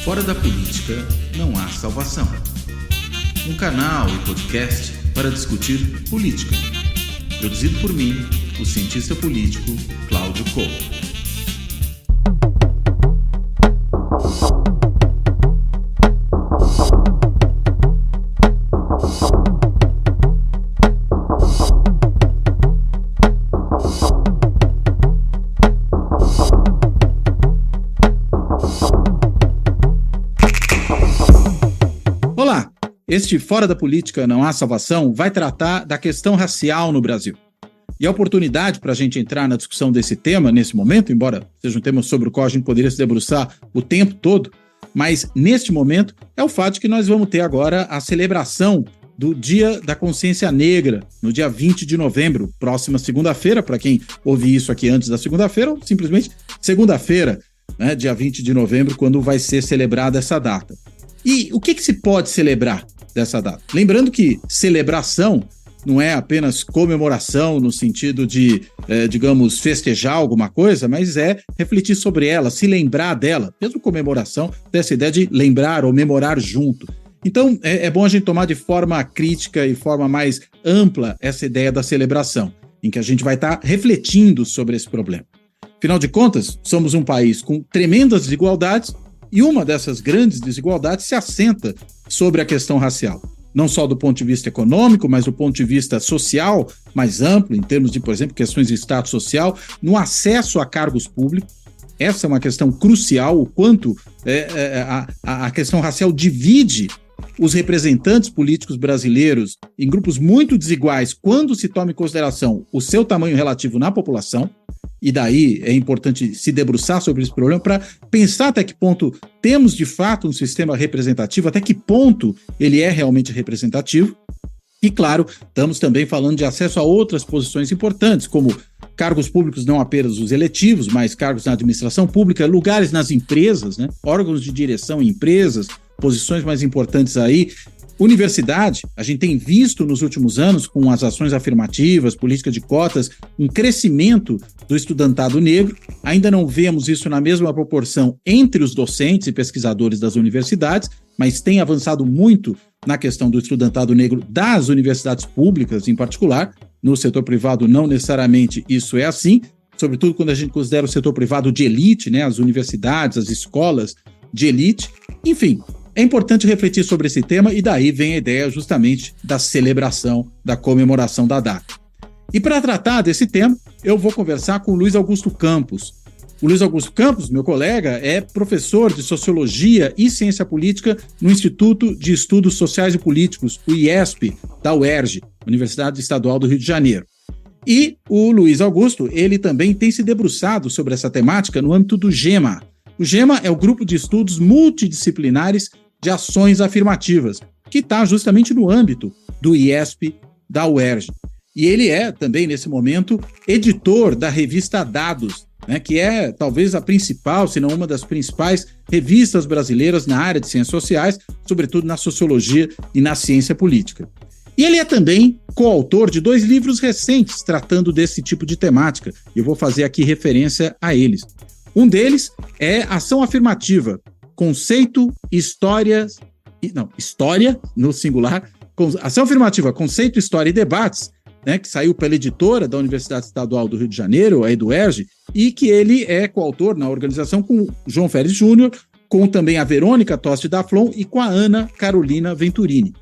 Fora da política não há salvação. Um canal e podcast para discutir política. Produzido por mim, o cientista político Cláudio Couto. Olá, este Fora da Política Não Há Salvação vai tratar da questão racial no Brasil. E a oportunidade para a gente entrar na discussão desse tema nesse momento, embora seja um tema sobre o qual a gente poderia se debruçar o tempo todo, mas neste momento é o fato de que nós vamos ter agora a celebração do Dia da Consciência Negra, no dia 20 de novembro, próxima segunda-feira, para quem ouvir isso aqui antes da segunda-feira, ou simplesmente segunda-feira, né, dia 20 de novembro, quando vai ser celebrada essa data. E o que se pode celebrar dessa data? Lembrando que celebração não é apenas comemoração no sentido de, digamos, festejar alguma coisa, mas é refletir sobre ela, se lembrar dela. Mesmo comemoração, dessa ideia de lembrar ou memorar junto. Então, é bom a gente tomar de forma crítica e forma mais ampla essa ideia da celebração, em que a gente vai estar refletindo sobre esse problema. Afinal de contas, somos um país com tremendas desigualdades, e uma dessas grandes desigualdades se assenta sobre a questão racial. Não só do ponto de vista econômico, mas do ponto de vista social mais amplo, em termos de, por exemplo, questões de status social, no acesso a cargos públicos. Essa é uma questão crucial, o quanto a questão racial divide os representantes políticos brasileiros em grupos muito desiguais quando se toma em consideração o seu tamanho relativo na população. E daí é importante se debruçar sobre esse problema para pensar até que ponto temos de fato um sistema representativo, até que ponto ele é realmente representativo. E claro, estamos também falando de acesso a outras posições importantes, como cargos públicos não apenas os eletivos, mas cargos na administração pública, lugares nas empresas, né? Órgãos de direção em empresas, posições mais importantes aí. Universidade, a gente tem visto nos últimos anos, com as ações afirmativas, política de cotas, um crescimento do estudantado negro. Ainda não vemos isso na mesma proporção entre os docentes e pesquisadores das universidades, mas tem avançado muito na questão do estudantado negro das universidades públicas, em particular. No setor privado, não necessariamente isso é assim, sobretudo quando a gente considera o setor privado de elite, né, as universidades, as escolas de elite. Enfim, é importante refletir sobre esse tema e daí vem a ideia justamente da celebração, da comemoração da data. E para tratar desse tema, eu vou conversar com o Luiz Augusto Campos. O Luiz Augusto Campos, meu colega, é professor de Sociologia e Ciência Política no Instituto de Estudos Sociais e Políticos, o IESP, da UERJ, Universidade Estadual do Rio de Janeiro. E o Luiz Augusto, ele também tem se debruçado sobre essa temática no âmbito do GEMA. O GEMA é o Grupo de Estudos Multidisciplinares de Ações Afirmativas, que está justamente no âmbito do IESP da UERJ. E ele é também, nesse momento, editor da revista Dados, né, que é talvez a principal, se não uma das principais revistas brasileiras na área de ciências sociais, sobretudo na sociologia e na ciência política. E ele é também coautor de 2 livros recentes tratando desse tipo de temática, e eu vou fazer aqui referência a eles. Um deles é Ação Afirmativa, Conceito, História no singular, Ação Afirmativa, Conceito, História e Debates, né, que saiu pela editora da Universidade Estadual do Rio de Janeiro, a EduERJ, e que ele é coautor na organização com o João Félix Júnior, com também a Verônica Toste Daflon e com a Ana Carolina Venturini.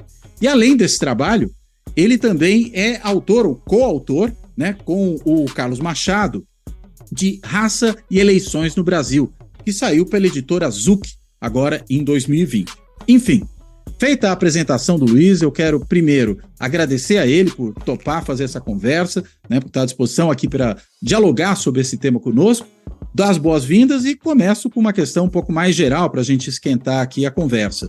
E além desse trabalho, ele também é autor, ou coautor, né, com o Carlos Machado, de Raça e Eleições no Brasil, que saiu pela editora Zuc, agora em 2020. Enfim, feita a apresentação do Luiz, eu quero primeiro agradecer a ele por topar fazer essa conversa, né, por estar à disposição aqui para dialogar sobre esse tema conosco, dar as boas-vindas e começo com uma questão um pouco mais geral para a gente esquentar aqui a conversa.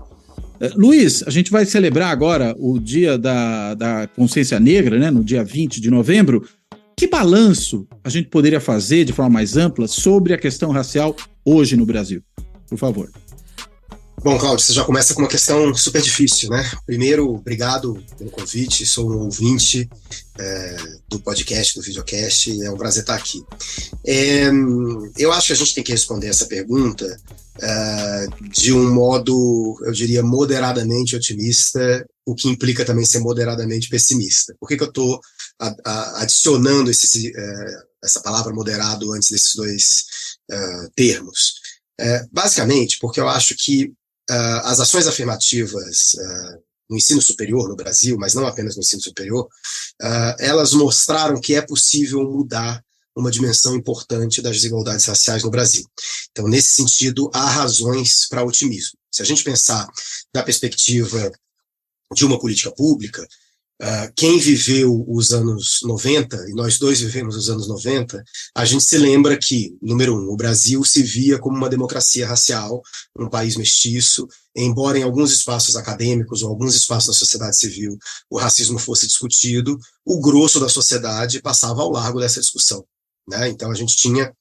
Luiz, a gente vai celebrar agora o Dia da Consciência Negra, né, no dia 20 de novembro. Que balanço a gente poderia fazer de forma mais ampla sobre a questão racial hoje no Brasil? Por favor. Bom, Cláudio, você já começa com uma questão super difícil, né? Primeiro, obrigado pelo convite, sou um ouvinte do podcast, do videocast. É um prazer estar aqui. Eu acho que a gente tem que responder essa pergunta de um modo, eu diria, moderadamente otimista, o que implica também ser moderadamente pessimista. Por que eu estou adicionando essa palavra moderado antes desses dois termos? Basicamente, porque eu acho que as ações afirmativas no ensino superior no Brasil, mas não apenas no ensino superior, elas mostraram que é possível mudar uma dimensão importante das desigualdades raciais no Brasil. Então, nesse sentido, há razões para otimismo. Se a gente pensar da perspectiva de uma política pública, quem viveu os anos 90, e nós dois vivemos os anos 90, a gente se lembra que, número um, o Brasil se via como uma democracia racial, um país mestiço, embora em alguns espaços acadêmicos ou alguns espaços da sociedade civil o racismo fosse discutido, o grosso da sociedade passava ao largo dessa discussão, né? Então a gente tinha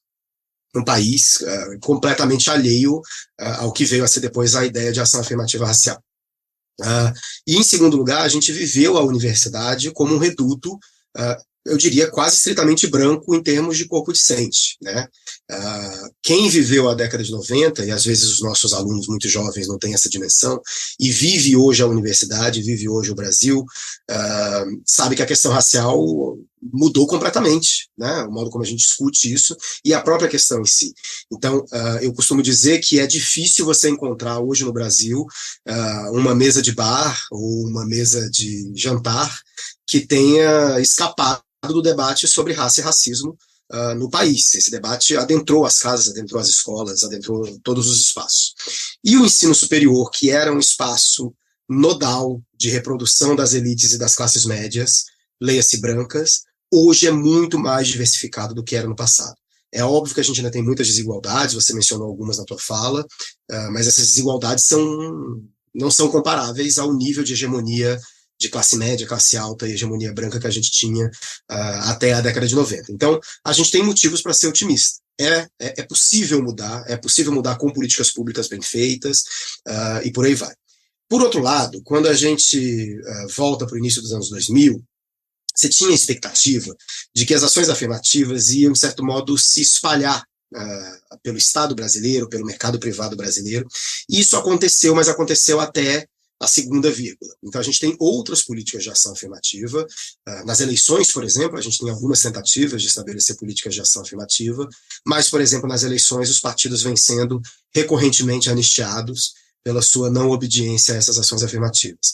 um país completamente alheio ao que veio a ser depois a ideia de ação afirmativa racial. E, em segundo lugar, a gente viveu a universidade como um reduto, eu diria, quase estritamente branco em termos de corpo decente, né? Quem viveu a década de 90, e às vezes os nossos alunos muito jovens não têm essa dimensão, e vive hoje a universidade, vive hoje o Brasil, sabe que a questão racial mudou completamente, né? O modo como a gente discute isso e a própria questão em si. Então, eu costumo dizer que é difícil você encontrar hoje no Brasil uma mesa de bar ou uma mesa de jantar que tenha escapado do debate sobre raça e racismo no país. Esse debate adentrou as casas, adentrou as escolas, adentrou todos os espaços. E o ensino superior, que era um espaço nodal de reprodução das elites e das classes médias, leia-se brancas, hoje é muito mais diversificado do que era no passado. É óbvio que a gente ainda tem muitas desigualdades, você mencionou algumas na tua fala, mas essas desigualdades não são comparáveis ao nível de hegemonia de classe média, classe alta e hegemonia branca que a gente tinha até a década de 90. Então, a gente tem motivos para ser otimista. É possível mudar com políticas públicas bem feitas e por aí vai. Por outro lado, quando a gente volta para o início dos anos 2000, você tinha a expectativa de que as ações afirmativas iam, de certo modo, se espalhar pelo Estado brasileiro, pelo mercado privado brasileiro. E isso aconteceu, mas aconteceu até a segunda vírgula. Então, a gente tem outras políticas de ação afirmativa. Nas eleições, por exemplo, a gente tem algumas tentativas de estabelecer políticas de ação afirmativa, mas, por exemplo, nas eleições, os partidos vêm sendo recorrentemente anistiados pela sua não obediência a essas ações afirmativas.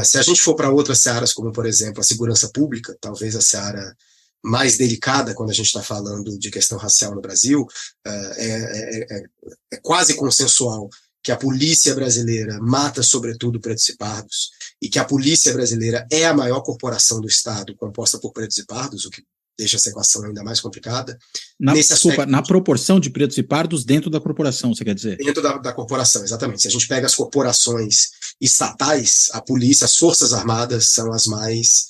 Se a gente for para outras searas, como, por exemplo, a segurança pública, talvez a seara mais delicada quando a gente está falando de questão racial no Brasil, é quase consensual que a polícia brasileira mata, sobretudo, pretos e pardos, e que a polícia brasileira é a maior corporação do Estado composta por pretos e pardos, o que deixa essa equação ainda mais complicada. Na proporção de pretos e pardos dentro da corporação, você quer dizer? Dentro da corporação, exatamente. Se a gente pega as corporações estatais, a polícia, as forças armadas são as mais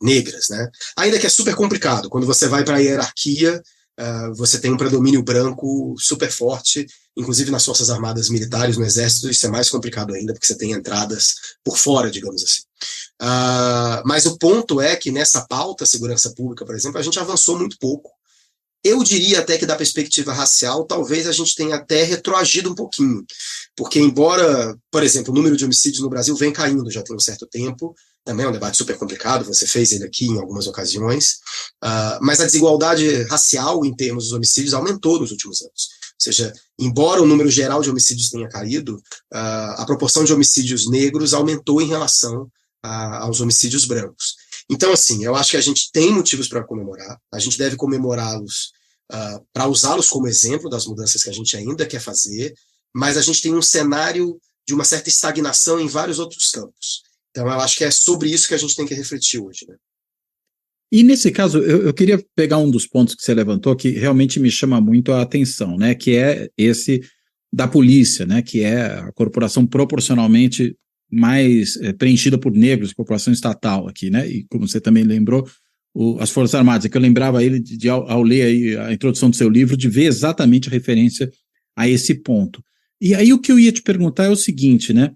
negras, né? Ainda que é super complicado. Quando você vai para a hierarquia, você tem um predomínio branco super forte, inclusive nas forças armadas militares, no exército, isso é mais complicado ainda, porque você tem entradas por fora, digamos assim. Mas o ponto é que nessa pauta, segurança pública, por exemplo, a gente avançou muito pouco. Eu diria até que da perspectiva racial, talvez a gente tenha até retroagido um pouquinho, porque embora, por exemplo, o número de homicídios no Brasil vem caindo já tem um certo tempo, também é um debate super complicado, você fez ele aqui em algumas ocasiões, mas a desigualdade racial em termos dos homicídios aumentou nos últimos anos. Ou seja, embora o número geral de homicídios tenha caído, a proporção de homicídios negros aumentou em relação aos homicídios brancos. Então, assim, eu acho que a gente tem motivos para comemorar, a gente deve comemorá-los para usá-los como exemplo das mudanças que a gente ainda quer fazer, mas a gente tem um cenário de uma certa estagnação em vários outros campos. Então, eu acho que é sobre isso que a gente tem que refletir hoje, né? E nesse caso, eu queria pegar um dos pontos que você levantou que realmente me chama muito a atenção, né? Que é esse da polícia, né? Que é a corporação proporcionalmente mais preenchida por negros, corporação estatal aqui, né? E como você também lembrou, as Forças Armadas, é que eu lembrava ele ao ler aí a introdução do seu livro, de ver exatamente a referência a esse ponto. E aí o que eu ia te perguntar é o seguinte, né?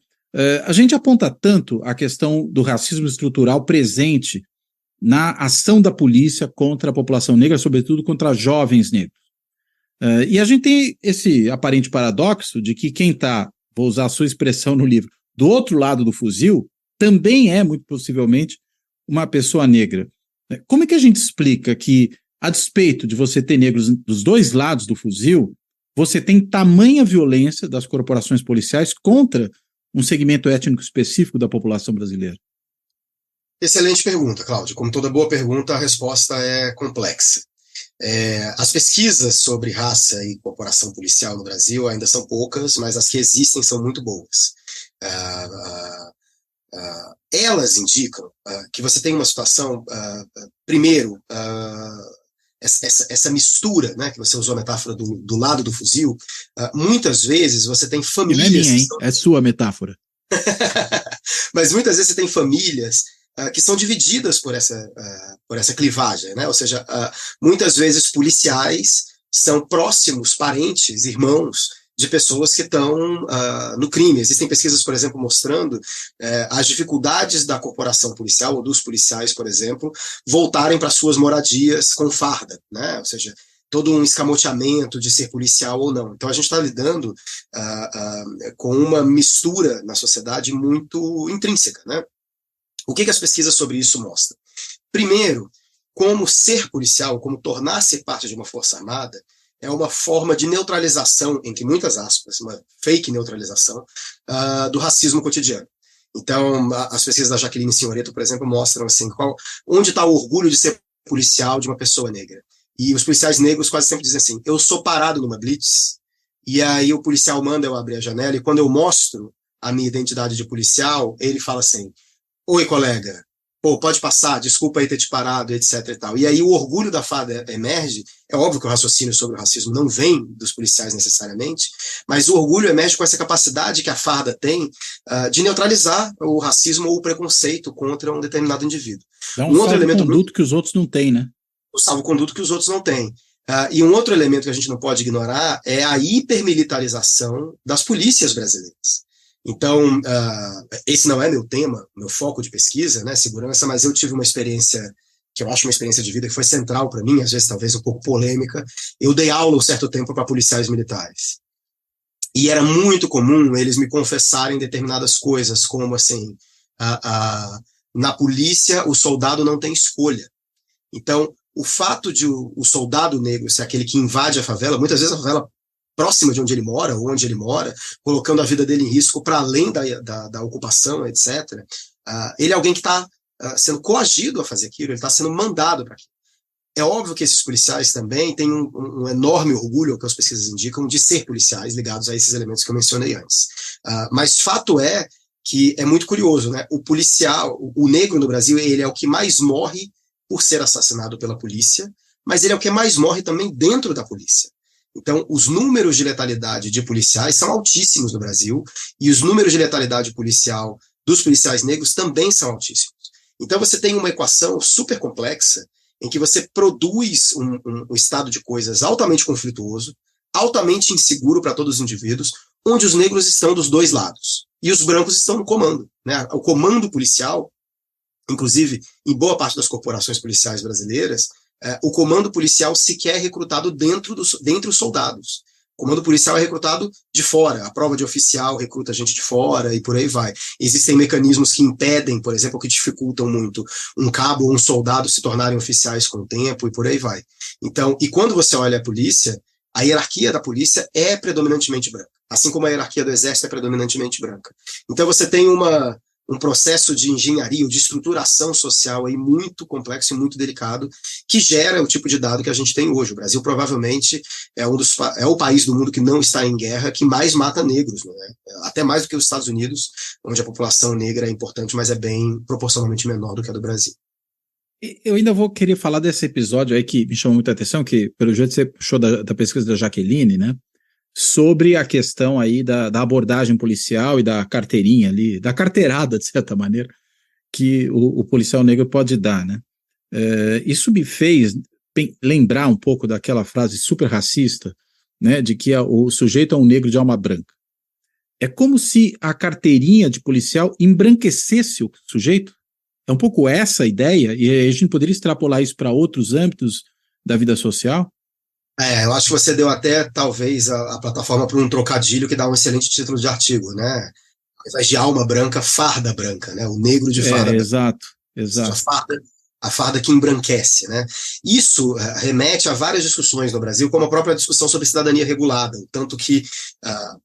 A gente aponta tanto a questão do racismo estrutural presente na ação da polícia contra a população negra, sobretudo contra jovens negros. E a gente tem esse aparente paradoxo de que quem está, vou usar a sua expressão no livro, do outro lado do fuzil, também é, muito possivelmente, uma pessoa negra. Como é que a gente explica que, a despeito de você ter negros dos dois lados do fuzil, você tem tamanha violência das corporações policiais contra um segmento étnico específico da população brasileira? Excelente pergunta, Cláudio. Como toda boa pergunta, a resposta é complexa. As pesquisas sobre raça e corporação policial no Brasil ainda são poucas, mas as que existem são muito boas. Elas indicam que você tem uma situação, primeiro, essa mistura, né, que você usou a metáfora do lado do fuzil, muitas vezes você tem famílias... E não é minha, hein? É sua metáfora. Mas muitas vezes você tem famílias que são divididas por essa clivagem, né? Ou seja, muitas vezes policiais são próximos parentes, irmãos de pessoas que estão no crime. Existem pesquisas, por exemplo, mostrando as dificuldades da corporação policial, ou dos policiais, por exemplo, voltarem para suas moradias com farda, né? Ou seja, todo um escamoteamento de ser policial ou não. Então a gente está lidando com uma mistura na sociedade muito intrínseca, né? O que as pesquisas sobre isso mostram? Primeiro, como ser policial, como tornar-se parte de uma força armada, é uma forma de neutralização, entre muitas aspas, uma fake neutralização, do racismo cotidiano. Então, as pesquisas da Jaqueline Signoretto, por exemplo, mostram assim, onde está o orgulho de ser policial de uma pessoa negra. E os policiais negros quase sempre dizem assim, eu sou parado numa blitz, e aí o policial manda eu abrir a janela, e quando eu mostro a minha identidade de policial, ele fala assim, oi, colega, pode passar, desculpa aí ter te parado, etc e tal. E aí o orgulho da farda emerge, é óbvio que o raciocínio sobre o racismo não vem dos policiais necessariamente, mas o orgulho emerge com essa capacidade que a farda tem de neutralizar o racismo ou o preconceito contra um determinado indivíduo. É um salvo-conduto que os outros não têm, né? O salvo-conduto que os outros não têm. E um outro elemento que a gente não pode ignorar é a hipermilitarização das polícias brasileiras. Então, esse não é meu tema, meu foco de pesquisa, né, segurança, mas eu tive uma experiência, que eu acho uma experiência de vida que foi central para mim, às vezes talvez um pouco polêmica. Eu dei aula um certo tempo para policiais militares. E era muito comum eles me confessarem determinadas coisas, como assim, na polícia o soldado não tem escolha. Então, o fato de o soldado negro ser aquele que invade a favela, muitas vezes a favela próxima de onde ele mora, ou onde ele mora, colocando a vida dele em risco para além da ocupação, etc. Ele é alguém que está sendo coagido a fazer aquilo, ele está sendo mandado para aquilo. É óbvio que esses policiais também têm um enorme orgulho, o que as pesquisas indicam, de ser policiais ligados a esses elementos que eu mencionei antes. Mas fato é que é muito curioso, né? O policial, o negro no Brasil, ele é o que mais morre por ser assassinado pela polícia, mas ele é o que mais morre também dentro da polícia. Então, os números de letalidade de policiais são altíssimos no Brasil, e os números de letalidade policial dos policiais negros também são altíssimos. Então, você tem uma equação super complexa, em que você produz um estado de coisas altamente conflituoso, altamente inseguro para todos os indivíduos, onde os negros estão dos dois lados, e os brancos estão no comando, né? O comando policial, inclusive, em boa parte das corporações policiais brasileiras, o comando policial sequer é recrutado dentre os soldados. O comando policial é recrutado de fora. A prova de oficial recruta gente de fora e por aí vai. Existem mecanismos que impedem, por exemplo, que dificultam muito um cabo ou um soldado se tornarem oficiais com o tempo e por aí vai. Então, e quando você olha a polícia, a hierarquia da polícia é predominantemente branca, assim como a hierarquia do exército é predominantemente branca. Então você tem um processo de engenharia ou de estruturação social aí muito complexo e muito delicado, que gera o tipo de dado que a gente tem hoje. O Brasil provavelmente é o país do mundo que não está em guerra, que mais mata negros, não é? Até mais do que os Estados Unidos, onde a população negra é importante, mas é bem proporcionalmente menor do que a do Brasil. Eu ainda vou querer falar desse episódio aí que me chamou muita atenção, que pelo jeito você puxou da pesquisa da Jaqueline, né? Sobre a questão aí da abordagem policial e da carteirinha ali, da carteirada, de certa maneira, que o policial negro pode dar, né? Isso me fez lembrar um pouco daquela frase super racista, né, de que o sujeito é um negro de alma branca. É como se a carteirinha de policial embranquecesse o sujeito. É um pouco essa a ideia, e a gente poderia extrapolar isso para outros âmbitos da vida social? Eu acho que você deu até, talvez, a plataforma para um trocadilho que dá um excelente título de artigo, né? Ao invés de alma branca, farda branca, né? O negro de farda branca. Exato, Ou seja, exato. a farda que embranquece, né? Isso remete a várias discussões no Brasil, como a própria discussão sobre cidadania regulada, tanto que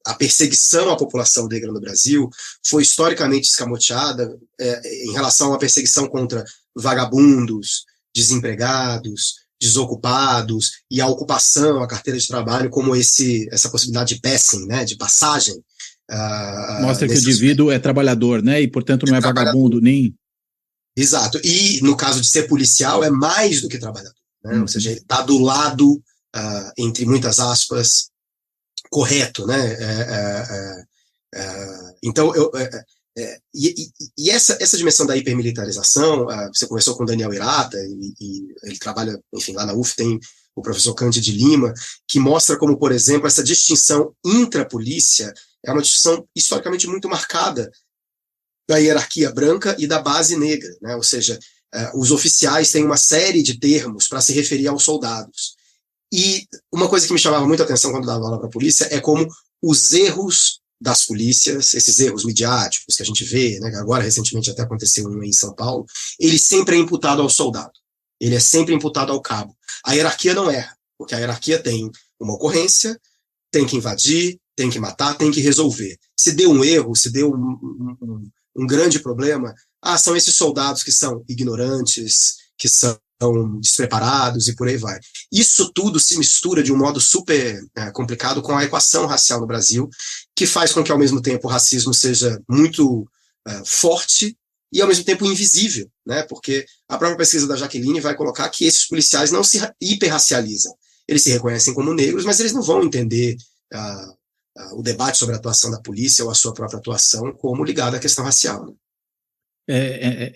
a perseguição à população negra no Brasil foi historicamente escamoteada em relação à perseguição contra vagabundos, desempregados, desocupados e a ocupação, a carteira de trabalho como essa possibilidade de passing, né, de passagem. Mostra que o indivíduo é trabalhador, né? E, portanto, não é vagabundo, nem... Exato. E, no caso de ser policial, é mais do que trabalhador, né? Ou seja, ele está do lado, entre muitas aspas, correto, né? Então, essa dimensão da hipermilitarização, você conversou com o Daniel Irata, e ele trabalha, enfim, lá na UF tem o professor Cândido de Lima, que mostra como, por exemplo, essa distinção intrapolícia é uma distinção historicamente muito marcada da hierarquia branca e da base negra, né? Ou seja, os oficiais têm uma série de termos para se referir aos soldados. E uma coisa que me chamava muita atenção quando dava aula para a polícia é como os erros das polícias, esses erros midiáticos que a gente vê, né, agora recentemente até aconteceu um em São Paulo, ele sempre é imputado ao soldado, ele é sempre imputado ao cabo. A hierarquia não erra, porque a hierarquia tem uma ocorrência, tem que invadir, tem que matar, tem que resolver. Se deu um erro, se deu um grande problema, são esses soldados que são ignorantes, que são despreparados e por aí vai. Isso tudo se mistura de um modo super complicado com a equação racial no Brasil, que faz com que, ao mesmo tempo, o racismo seja muito forte e, ao mesmo tempo, invisível, né? Porque a própria pesquisa da Jaqueline vai colocar que esses policiais não se hiperracializam. Eles se reconhecem como negros, mas eles não vão entender o debate sobre a atuação da polícia ou a sua própria atuação como ligada à questão racial. Né?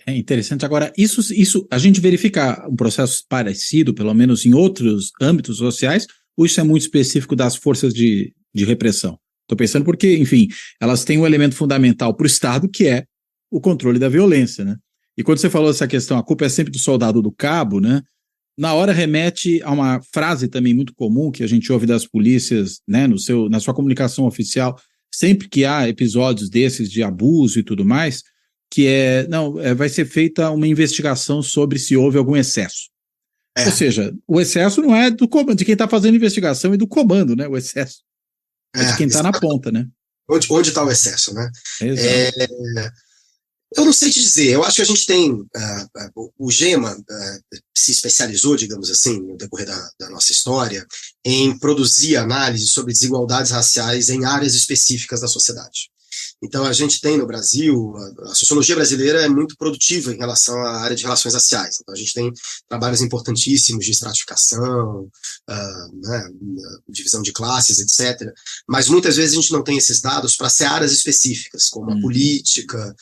É interessante. Agora, isso a gente verifica um processo parecido, pelo menos em outros âmbitos sociais, ou isso é muito específico das forças de repressão? Estou pensando porque, enfim, elas têm um elemento fundamental para o Estado, que é o controle da violência, né? E quando você falou essa questão, a culpa é sempre do soldado do cabo, né? Na hora remete a uma frase também muito comum que a gente ouve das polícias, né, na sua comunicação oficial, sempre que há episódios desses de abuso e tudo mais, que vai ser feita uma investigação sobre se houve algum excesso. Ou seja, o excesso não é do comando, de quem está fazendo a investigação e do comando, né? O excesso é de quem está na ponta, né? Onde está o excesso, né? Exato. Eu não sei te dizer, eu acho que a gente tem, o GEMA se especializou, digamos assim, no decorrer da nossa história, em produzir análises sobre desigualdades raciais em áreas específicas da sociedade. Então, a gente tem no Brasil, a sociologia brasileira é muito produtiva em relação à área de relações raciais. Então, a gente tem trabalhos importantíssimos de estratificação, né, divisão de classes, etc. Mas muitas vezes a gente não tem esses dados para áreas específicas, como a política,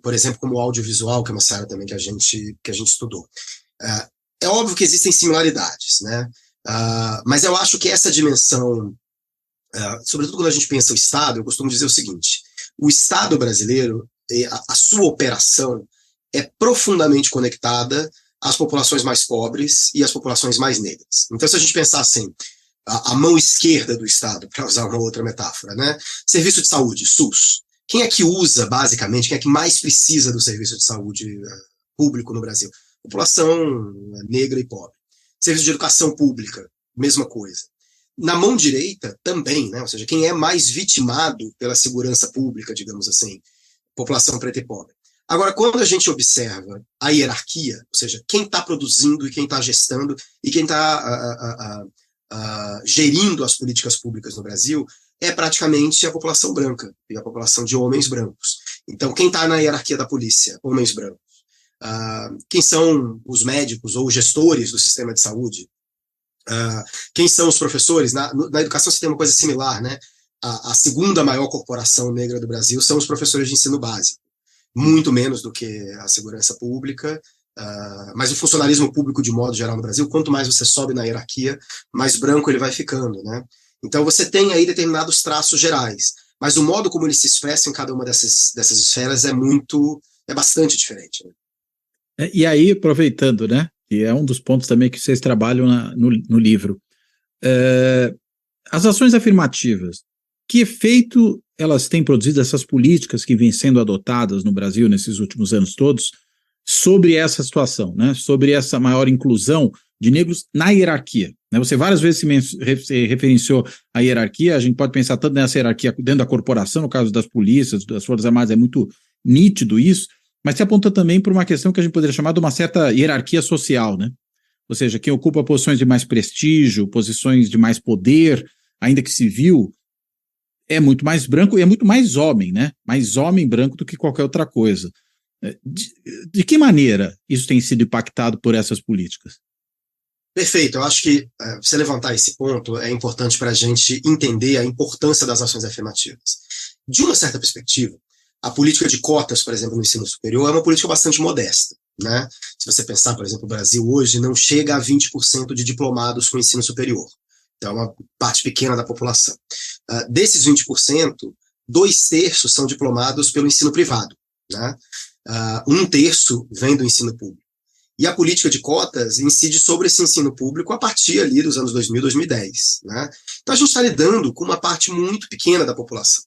por exemplo, como o audiovisual, que é uma área também que a gente estudou. É óbvio que existem similaridades, né? Mas eu acho que essa dimensão, sobretudo quando a gente pensa o Estado, eu costumo dizer o seguinte: o Estado brasileiro, a sua operação é profundamente conectada às populações mais pobres e às populações mais negras. Então, se a gente pensar assim, a mão esquerda do Estado, para usar uma outra metáfora, né? Serviço de saúde, SUS. Quem é que usa, basicamente, quem é que mais precisa do serviço de saúde público no Brasil? População negra e pobre. Serviço de educação pública, mesma coisa. Na mão direita, também, né? Ou seja, quem é mais vitimado pela segurança pública, digamos assim, população preta e pobre. Agora, quando a gente observa a hierarquia, ou seja, quem está produzindo e quem está gestando e quem está gerindo as políticas públicas no Brasil, é praticamente a população branca e a população de homens brancos. Então, quem está na hierarquia da polícia? Homens brancos. Quem são os médicos ou os gestores do sistema de saúde? Quem são os professores? Na educação você tem uma coisa similar, né? A segunda maior corporação negra do Brasil são os professores de ensino básico. Muito menos do que a segurança pública, mas o funcionalismo público de modo geral no Brasil, quanto mais você sobe na hierarquia, mais branco ele vai ficando, né? Então você tem aí determinados traços gerais, mas o modo como ele se expressa em cada uma dessas esferas é bastante diferente. Né? E aí, aproveitando, né, que é um dos pontos também que vocês trabalham no livro, as ações afirmativas, que efeito elas têm produzido, essas políticas que vêm sendo adotadas no Brasil nesses últimos anos todos, sobre essa situação, né, sobre essa maior inclusão de negros na hierarquia? Né? Você várias vezes se referenciou a hierarquia, a gente pode pensar tanto nessa hierarquia dentro da corporação, no caso das polícias, das Forças Armadas, é muito nítido isso, mas se aponta também por uma questão que a gente poderia chamar de uma certa hierarquia social, né? Ou seja, quem ocupa posições de mais prestígio, posições de mais poder, ainda que civil, é muito mais branco e é muito mais homem, né? Mais homem branco do que qualquer outra coisa. De que maneira isso tem sido impactado por essas políticas? Perfeito, eu acho que você levantar esse ponto é importante para a gente entender a importância das ações afirmativas. De uma certa perspectiva, a política de cotas, por exemplo, no ensino superior, é uma política bastante modesta. Né? Se você pensar, por exemplo, o Brasil hoje não chega a 20% de diplomados com ensino superior. Então, é uma parte pequena da população. Desses 20%, 2/3 são diplomados pelo ensino privado. Né? 1/3 vem do ensino público. E a política de cotas incide sobre esse ensino público a partir ali dos anos 2000, 2010. Né? Então, a gente está lidando com uma parte muito pequena da população.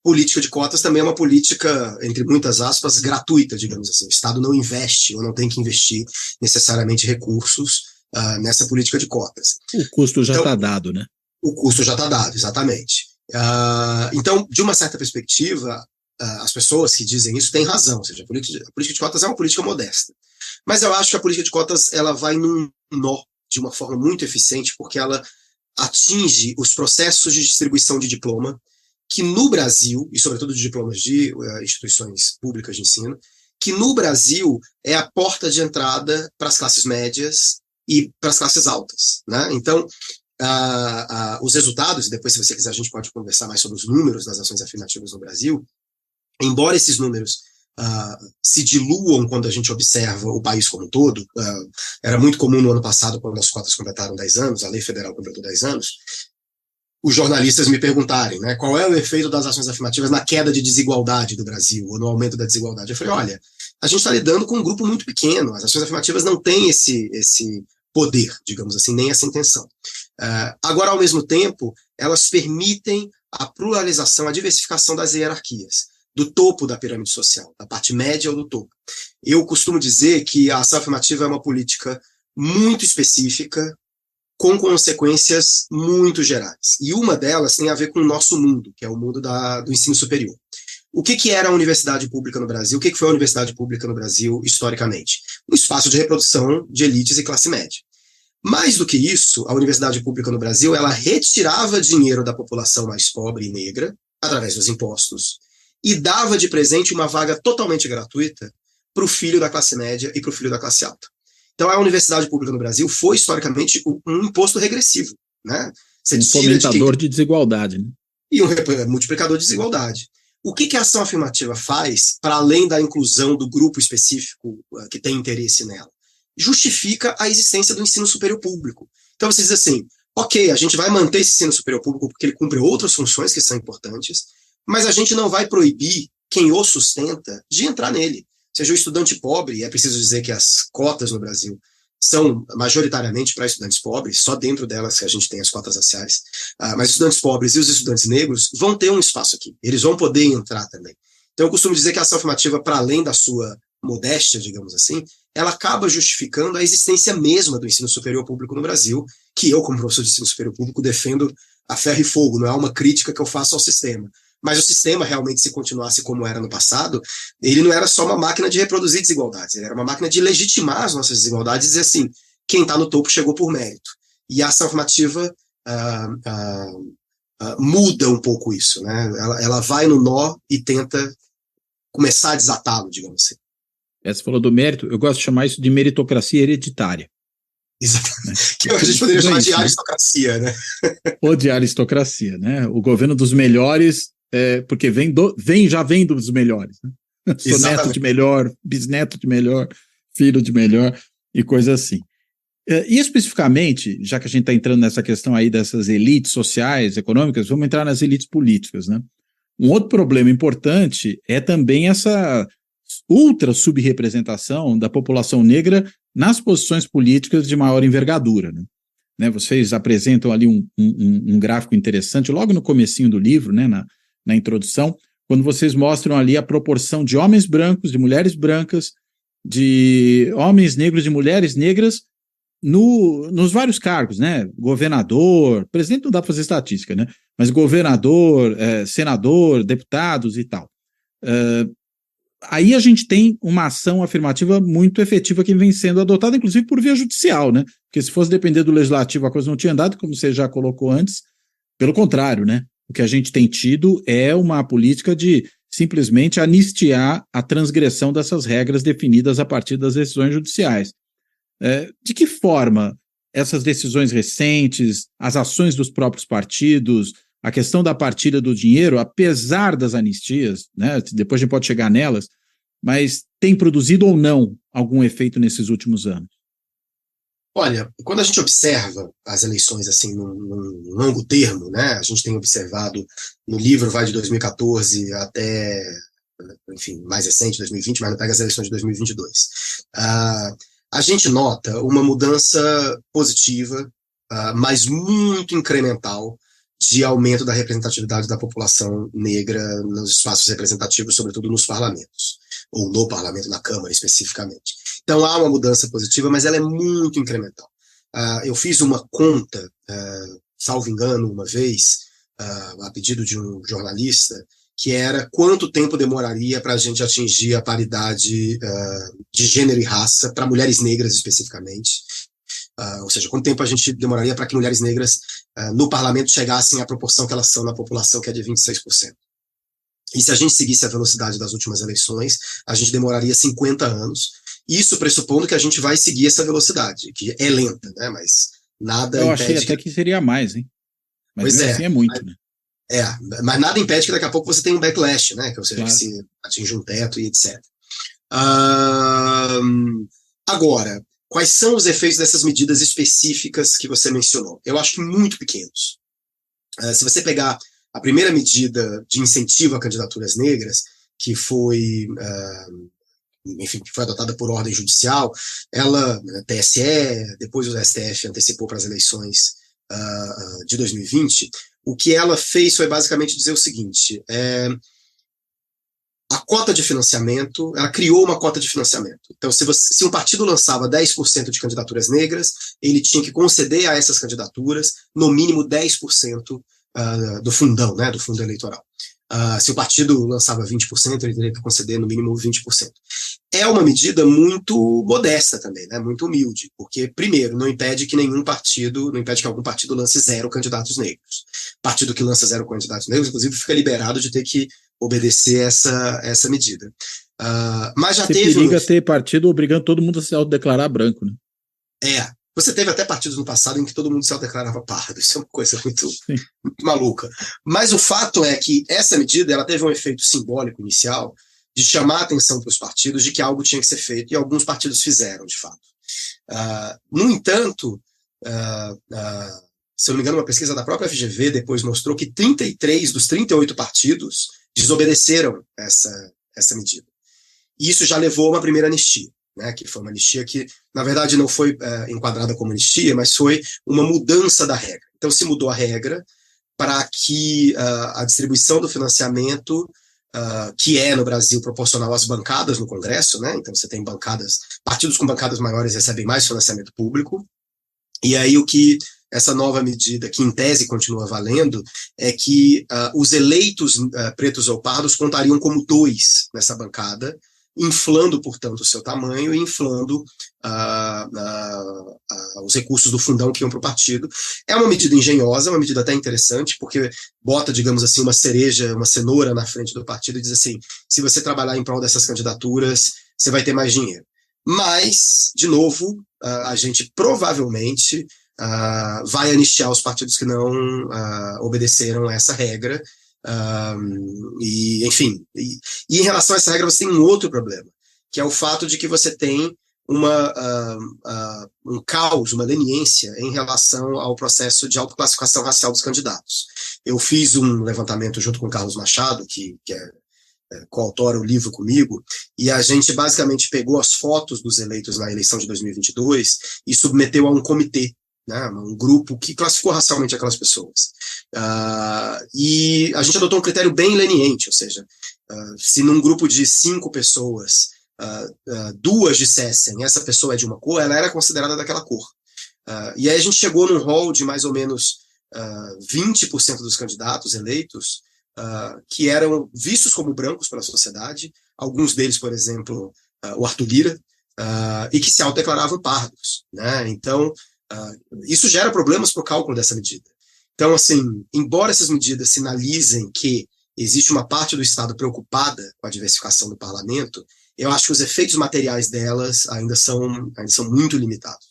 Política de cotas também é uma política, entre muitas aspas, gratuita, digamos assim. O Estado não investe ou não tem que investir necessariamente recursos nessa política de cotas. O custo já está dado, né? O custo já está dado, exatamente. Então, de uma certa perspectiva, as pessoas que dizem isso têm razão, ou seja, a política de cotas é uma política modesta. Mas eu acho que a política de cotas ela vai num nó de uma forma muito eficiente, porque ela atinge os processos de distribuição de diploma, que no Brasil, e sobretudo de diplomas de instituições públicas de ensino, que no Brasil é a porta de entrada para as classes médias e para as classes altas. Né? Então, os resultados, e depois, se você quiser, a gente pode conversar mais sobre os números das ações afirmativas no Brasil, embora esses números se diluam quando a gente observa o país como um todo, era muito comum no ano passado, quando as cotas completaram 10 anos, a lei federal completou 10 anos, os jornalistas me perguntarem, né, qual é o efeito das ações afirmativas na queda de desigualdade do Brasil, ou no aumento da desigualdade. Eu falei, olha, a gente está lidando com um grupo muito pequeno, as ações afirmativas não têm esse poder, digamos assim, nem essa intenção. Agora, ao mesmo tempo, elas permitem a pluralização, a diversificação das hierarquias, do topo da pirâmide social, da parte média ou do topo. Eu costumo dizer que a ação afirmativa é uma política muito específica, com consequências muito gerais. E uma delas tem a ver com o nosso mundo, que é o mundo do ensino superior. O que era a universidade pública no Brasil? O que foi a universidade pública no Brasil historicamente? Um espaço de reprodução de elites e classe média. Mais do que isso, a universidade pública no Brasil, ela retirava dinheiro da população mais pobre e negra, através dos impostos, e dava de presente uma vaga totalmente gratuita para o filho da classe média e para o filho da classe alta. Então, a universidade pública no Brasil foi, historicamente, um imposto regressivo. Né? Você fomentador de desigualdade. Né? E um multiplicador de desigualdade. O que a ação afirmativa faz, para além da inclusão do grupo específico que tem interesse nela? Justifica a existência do ensino superior público. Então, você diz assim, ok, a gente vai manter esse ensino superior público porque ele cumpre outras funções que são importantes, mas a gente não vai proibir quem o sustenta de entrar nele. Seja o estudante pobre, e é preciso dizer que as cotas no Brasil são majoritariamente para estudantes pobres, só dentro delas que a gente tem as cotas raciais, mas estudantes pobres e os estudantes negros vão ter um espaço aqui, eles vão poder entrar também. Então eu costumo dizer que a ação afirmativa, para além da sua modéstia, digamos assim, ela acaba justificando a existência mesma do ensino superior público no Brasil, que eu, como professor de ensino superior público, defendo a ferro e fogo, não é uma crítica que eu faço ao sistema. Mas o sistema realmente, se continuasse como era no passado, ele não era só uma máquina de reproduzir desigualdades, ele era uma máquina de legitimar as nossas desigualdades e dizer assim, quem está no topo chegou por mérito. E a ação afirmativa muda um pouco isso, né? Ela vai no nó e tenta começar a desatá-lo, digamos assim. Você falou do mérito, eu gosto de chamar isso de meritocracia hereditária. Exatamente. Que a gente poderia chamar de aristocracia, né? Ou de aristocracia, né? O governo dos melhores, porque já vem dos melhores, né? Sou neto de melhor, bisneto de melhor, filho de melhor e coisa assim. E especificamente, já que a gente está entrando nessa questão aí dessas elites sociais, econômicas, vamos entrar nas elites políticas, né? Um outro problema importante é também essa ultra subrepresentação da população negra nas posições políticas de maior envergadura, né? Vocês apresentam ali um gráfico interessante logo no comecinho do livro, né, na introdução, quando vocês mostram ali a proporção de homens brancos, de mulheres brancas, de homens negros, de mulheres negras, nos vários cargos, né? Governador, presidente não dá para fazer estatística, né? Mas governador, senador, deputados e tal. Aí a gente tem uma ação afirmativa muito efetiva que vem sendo adotada, inclusive por via judicial, né? Porque se fosse depender do legislativo, a coisa não tinha andado, como você já colocou antes. Pelo contrário, né? O que a gente tem tido é uma política de simplesmente anistiar a transgressão dessas regras definidas a partir das decisões judiciais. De que forma essas decisões recentes, as ações dos próprios partidos, a questão da partilha do dinheiro, apesar das anistias, né, depois a gente pode chegar nelas, mas tem produzido ou não algum efeito nesses últimos anos? Olha, quando a gente observa as eleições assim num longo termo, né, a gente tem observado no livro, vai de 2014 até, enfim, mais recente, 2020, mas não pega as eleições de 2022. A gente nota uma mudança positiva, mas muito incremental, de aumento da representatividade da população negra nos espaços representativos, sobretudo nos parlamentos, ou no parlamento, na Câmara especificamente. Então há uma mudança positiva, mas ela é muito incremental. Eu fiz uma conta, salvo engano, uma vez, a pedido de um jornalista, que era quanto tempo demoraria para a gente atingir a paridade de gênero e raça, para mulheres negras especificamente. Ou seja, quanto tempo a gente demoraria para que mulheres negras no parlamento chegassem à proporção que elas são na população, que é de 26%. E se a gente seguisse a velocidade das últimas eleições, a gente demoraria 50 anos. Isso pressupondo que a gente vai seguir essa velocidade, que é lenta, né? Mas nada impede. Eu achei até que seria mais, hein? Mas pois assim é muito, mas, né? Mas nada impede que daqui a pouco você tenha um backlash, né? Que, ou seja, claro, que se atinja um teto e etc. Agora, quais são os efeitos dessas medidas específicas que você mencionou? Eu acho que muito pequenos. Se você pegar a primeira medida de incentivo a candidaturas negras, que foi, enfim, que foi adotada por ordem judicial, ela, TSE, depois o STF antecipou para as eleições de 2020, o que ela fez foi basicamente dizer o seguinte: a cota de financiamento, ela criou uma cota de financiamento. Então, se um partido lançava 10% de candidaturas negras, ele tinha que conceder a essas candidaturas, no mínimo 10% do fundão, né, do fundo eleitoral. Se o partido lançava 20%, ele teria que conceder no mínimo 20%. É uma medida muito modesta também, né, muito humilde, porque, primeiro, não impede que algum partido lance 0 candidatos negros. Partido que lança 0 candidatos negros, inclusive, fica liberado de ter que obedecer essa medida. Mas já teve... Você periga ter partido obrigando todo mundo a se autodeclarar branco, né? Você teve até partidos no passado em que todo mundo se autodeclarava pardo. Isso é uma coisa muito maluca. Mas o fato é que essa medida ela teve um efeito simbólico inicial de chamar a atenção para os partidos de que algo tinha que ser feito, e alguns partidos fizeram, de fato. No entanto, se eu não me engano, uma pesquisa da própria FGV depois mostrou que 33 dos 38 partidos desobedeceram essa medida. E isso já levou a uma primeira anistia, né, que foi uma anistia que, na verdade, não foi enquadrada como anistia, mas foi uma mudança da regra. Então, se mudou a regra para que a distribuição do financiamento, que é, no Brasil, proporcional às bancadas no Congresso, né, então você tem partidos com bancadas maiores recebem mais financiamento público, e aí o que essa nova medida, que em tese continua valendo, é que os eleitos pretos ou pardos contariam como 2 nessa bancada, inflando, portanto, o seu tamanho e inflando os recursos do fundão que iam para o partido. É uma medida engenhosa, uma medida até interessante, porque bota, digamos assim, uma cereja, uma cenoura na frente do partido e diz assim: se você trabalhar em prol dessas candidaturas, você vai ter mais dinheiro. Mas, de novo, a gente provavelmente vai anistiar os partidos que não obedeceram a essa regra. Enfim, e em relação a essa regra você tem um outro problema, que é o fato de que você tem um caos, uma leniência em relação ao processo de autoclassificação racial dos candidatos. Eu fiz um levantamento junto com o Carlos Machado, que é coautora o livro comigo, e a gente basicamente pegou as fotos dos eleitos na eleição de 2022 e submeteu a um comitê, né, um grupo que classificou racialmente aquelas pessoas. E a gente adotou um critério bem leniente, ou seja, se num grupo de 5 pessoas, 2 dissessem essa pessoa é de uma cor, ela era considerada daquela cor. E aí a gente chegou num rol de mais ou menos 20% dos candidatos eleitos que eram vistos como brancos pela sociedade, alguns deles, por exemplo, o Arthur Lira, e que se autodeclaravam pardos, né? Então, isso gera problemas para o cálculo dessa medida. Então, assim, embora essas medidas sinalizem que existe uma parte do Estado preocupada com a diversificação do parlamento, eu acho que os efeitos materiais delas ainda são muito limitados.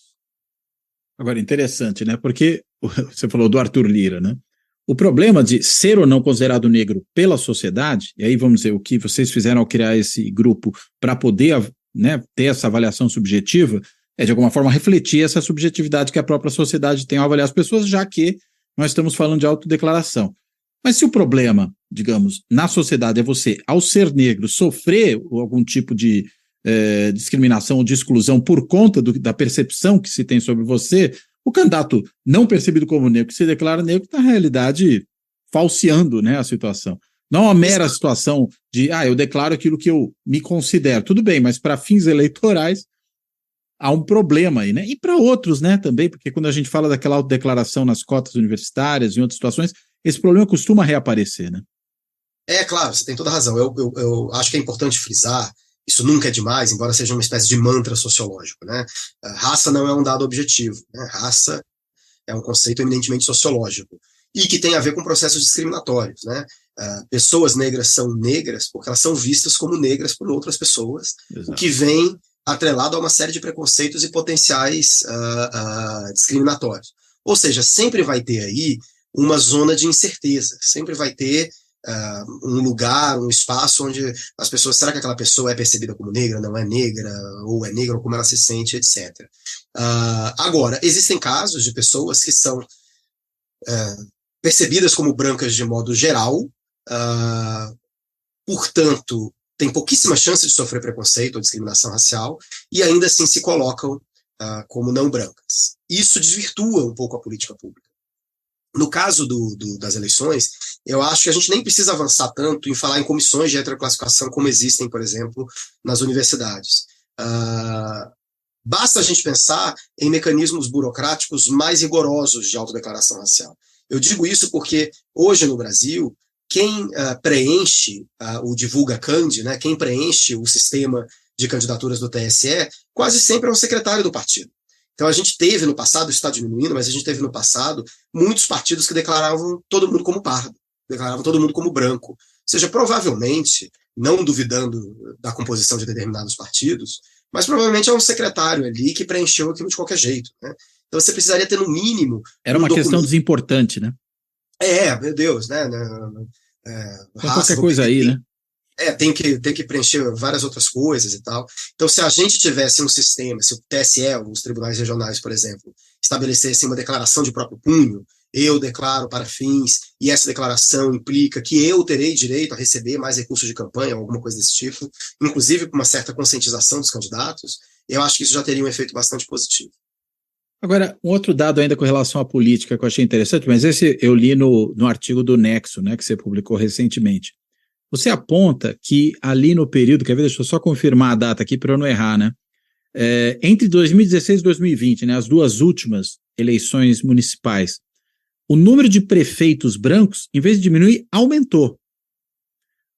Agora, interessante, né? Porque você falou do Arthur Lira, né? O problema de ser ou não considerado negro pela sociedade, e aí vamos dizer, o que vocês fizeram ao criar esse grupo para poder, né, ter essa avaliação subjetiva, é de alguma forma refletir essa subjetividade que a própria sociedade tem ao avaliar as pessoas, já que nós estamos falando de autodeclaração. Mas se o problema, digamos, na sociedade é você, ao ser negro, sofrer algum tipo de discriminação ou de exclusão por conta da percepção que se tem sobre você, o candidato não percebido como negro, que se declara negro, está, na realidade, falseando, né, a situação. Não é uma mera situação de, eu declaro aquilo que eu me considero. Tudo bem, mas para fins eleitorais, há um problema aí, né? E para outros, né, também, porque quando a gente fala daquela autodeclaração nas cotas universitárias, em outras situações, esse problema costuma reaparecer, né? Claro, você tem toda a razão. Eu acho que é importante frisar, isso nunca é demais, embora seja uma espécie de mantra sociológico, né? Raça não é um dado objetivo, né? Raça é um conceito eminentemente sociológico e que tem a ver com processos discriminatórios, né? Pessoas negras são negras porque elas são vistas como negras por outras pessoas, Exato. O que vem atrelado a uma série de preconceitos e potenciais discriminatórios. Ou seja, sempre vai ter aí uma zona de incerteza, sempre vai ter um lugar, um espaço onde as pessoas, será que aquela pessoa é percebida como negra, não é negra, ou é negra, ou como ela se sente, etc. Agora, existem casos de pessoas que são percebidas como brancas de modo geral, portanto, têm pouquíssima chance de sofrer preconceito ou discriminação racial, e ainda assim se colocam como não brancas. Isso desvirtua um pouco a política pública. No caso das eleições, eu acho que a gente nem precisa avançar tanto em falar em comissões de heteroclassificação como existem, por exemplo, nas universidades. Basta a gente pensar em mecanismos burocráticos mais rigorosos de autodeclaração racial. Eu digo isso porque hoje no Brasil, quem preenche o Divulga Cand, né, quem preenche o sistema de candidaturas do TSE, quase sempre é um secretário do partido. Então a gente teve no passado, isso está diminuindo, mas a gente teve no passado muitos partidos que declaravam todo mundo como pardo, declaravam todo mundo como branco. Ou seja, provavelmente, não duvidando da composição de determinados partidos, mas provavelmente é um secretário ali que preencheu aquilo de qualquer jeito, né? Então você precisaria ter no mínimo... Era uma questão desimportante, né? Meu Deus, né? Qualquer coisa aí, né? Tem que preencher várias outras coisas e tal. Então, se a gente tivesse um sistema, se o TSE, os tribunais regionais, por exemplo, estabelecessem uma declaração de próprio punho, eu declaro para fins, e essa declaração implica que eu terei direito a receber mais recursos de campanha, alguma coisa desse tipo, inclusive com uma certa conscientização dos candidatos, eu acho que isso já teria um efeito bastante positivo. Agora, um outro dado ainda com relação à política que eu achei interessante, mas esse eu li no artigo do Nexo, né, que você publicou recentemente. Você aponta que ali no período, quer ver, deixa eu só confirmar a data aqui para eu não errar, né? Entre 2016 e 2020, né, as duas últimas eleições municipais, o número de prefeitos brancos, em vez de diminuir, aumentou.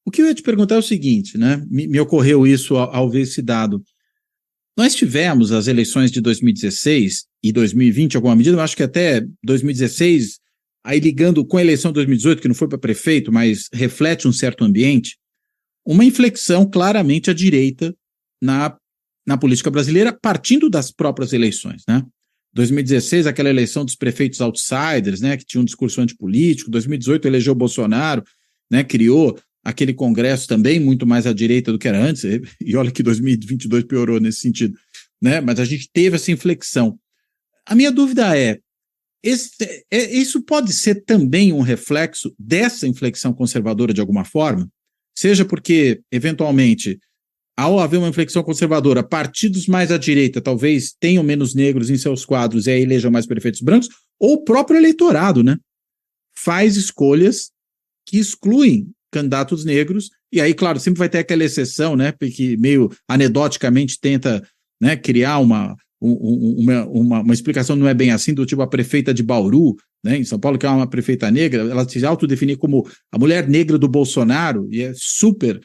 O que eu ia te perguntar é o seguinte, né? Me ocorreu isso ao ver esse dado. Nós tivemos as eleições de 2016 e 2020, em alguma medida, eu acho que até 2016... aí ligando com a eleição de 2018, que não foi para prefeito, mas reflete um certo ambiente, uma inflexão claramente à direita na política brasileira, partindo das próprias eleições, né? 2016, aquela eleição dos prefeitos outsiders, né, que tinha um discurso antipolítico. 2018 elegeu o Bolsonaro, né, criou aquele congresso também muito mais à direita do que era antes, e olha que 2022 piorou nesse sentido, né? Mas a gente teve essa inflexão. A minha dúvida isso pode ser também um reflexo dessa inflexão conservadora de alguma forma? seja porque, eventualmente, ao haver uma inflexão conservadora, partidos mais à direita talvez tenham menos negros em seus quadros e aí elejam mais prefeitos brancos, ou o próprio eleitorado, né, faz escolhas que excluem candidatos negros, e aí, claro, sempre vai ter aquela exceção, né, que meio anedoticamente tenta, né, criar uma explicação, não é bem assim, do tipo a prefeita de Bauru, né, em São Paulo, que é uma prefeita negra, ela se autodefine como a mulher negra do Bolsonaro, e é super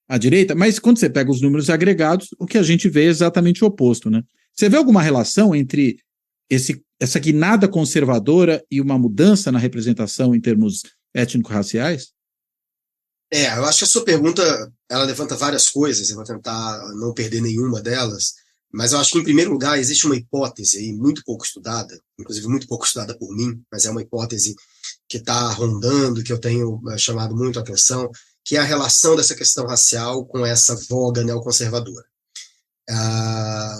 à direita, mas quando você pega os números agregados, o que a gente vê é exatamente o oposto, né? Você vê alguma relação entre essa guinada conservadora e uma mudança na representação em termos étnico-raciais? Eu acho que a sua pergunta, ela levanta várias coisas, eu vou tentar não perder nenhuma delas, mas eu acho que, em primeiro lugar, existe uma hipótese aí muito pouco estudada, inclusive muito pouco estudada por mim, mas é uma hipótese que está rondando, que eu tenho chamado muito a atenção, que é a relação dessa questão racial com essa voga neoconservadora.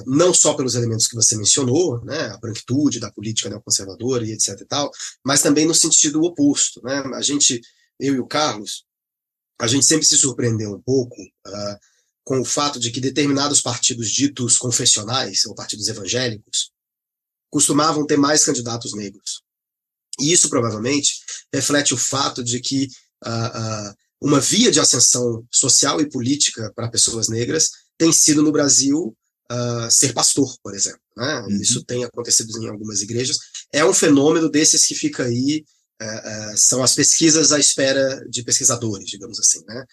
Não só pelos elementos que você mencionou, né, a branquitude da política neoconservadora e etc e tal, mas também no sentido oposto, né? Eu e o Carlos, a gente sempre se surpreendeu um pouco com o fato de que determinados partidos ditos confessionais, ou partidos evangélicos, costumavam ter mais candidatos negros. E isso provavelmente reflete o fato de que uma via de ascensão social e política para pessoas negras tem sido no Brasil ser pastor, por exemplo, né? Isso tem acontecido em algumas igrejas. É um fenômeno desses que fica aí, são as pesquisas à espera de pesquisadores, digamos assim, né?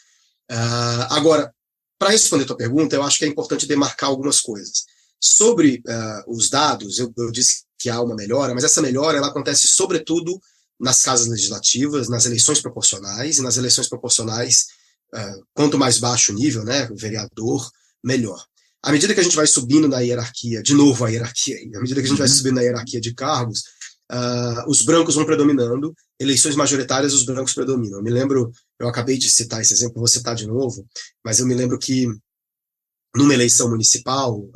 Agora, para responder a tua pergunta, eu acho que é importante demarcar algumas coisas. Sobre os dados, eu disse que há uma melhora, mas essa melhora ela acontece sobretudo nas casas legislativas, nas eleições proporcionais, e nas eleições proporcionais, quanto mais baixo o nível, né, o vereador, melhor. À medida que a gente vai subindo na hierarquia, de novo a hierarquia, à medida que a gente vai subindo na hierarquia de cargos, os brancos vão predominando, eleições majoritárias os brancos predominam. Eu me lembro, eu acabei de citar esse exemplo, vou citar de novo, mas eu me lembro que numa eleição municipal,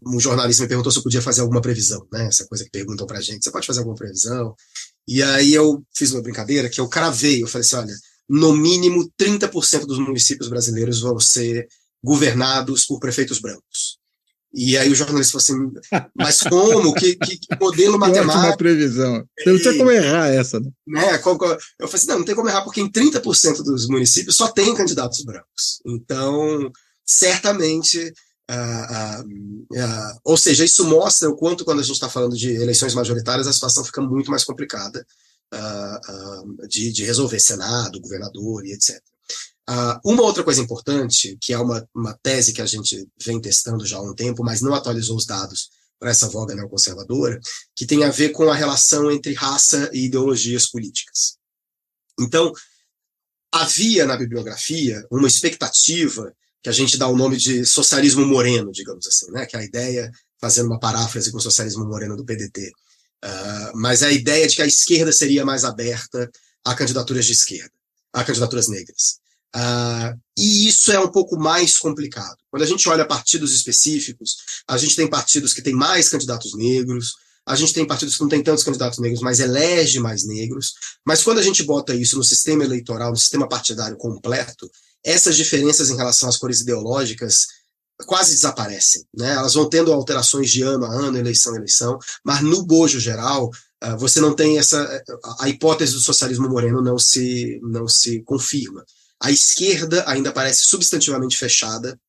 um jornalista me perguntou se eu podia fazer alguma previsão, né? Essa coisa que perguntam pra gente, você pode fazer alguma previsão? E aí eu fiz uma brincadeira que eu cravei, eu falei assim, olha, no mínimo 30% dos municípios brasileiros vão ser governados por prefeitos brancos. E aí o jornalista falou assim, mas como? Que modelo matemático? Ótima previsão. Você não tinha como errar essa, né? Eu falei assim, não tem como errar, porque em 30% dos municípios só tem candidatos brancos. Então, certamente... ou seja, isso mostra o quanto, quando a gente está falando de eleições majoritárias, a situação fica muito mais complicada de resolver Senado, governador e etc. Uma outra coisa importante, que é uma tese que a gente vem testando já há um tempo, mas não atualizou os dados para essa voga neoconservadora, que tem a ver com a relação entre raça e ideologias políticas. Então, havia na bibliografia uma expectativa que a gente dá o nome de socialismo moreno, digamos assim, né? Que é a ideia, fazendo uma paráfrase com o socialismo moreno do PDT, mas a ideia de que a esquerda seria mais aberta a candidaturas de esquerda, a candidaturas negras. E isso é um pouco mais complicado. Quando a gente olha partidos específicos, a gente tem partidos que têm mais candidatos negros, a gente tem partidos que não têm tantos candidatos negros, mas elege mais negros, mas quando a gente bota isso no sistema eleitoral, no sistema partidário completo, essas diferenças em relação às cores ideológicas quase desaparecem, né? Elas vão tendo alterações de ano a ano, eleição a eleição, mas no bojo geral, você não tem a hipótese do socialismo moreno não se confirma. A esquerda ainda parece substantivamente fechada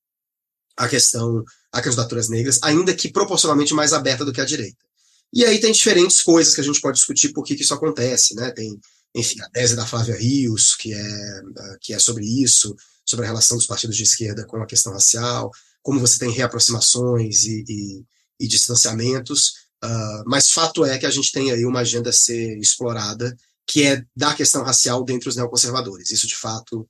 à candidaturas negras, ainda que proporcionalmente mais aberta do que a direita. E aí tem diferentes coisas que a gente pode discutir por que isso acontece, né? Tem, enfim, a tese da Flávia Rios, que é sobre isso, sobre a relação dos partidos de esquerda com a questão racial, como você tem reaproximações e distanciamentos, mas fato é que a gente tem aí uma agenda a ser explorada, que é da questão racial dentre os neoconservadores. Isso, de fato,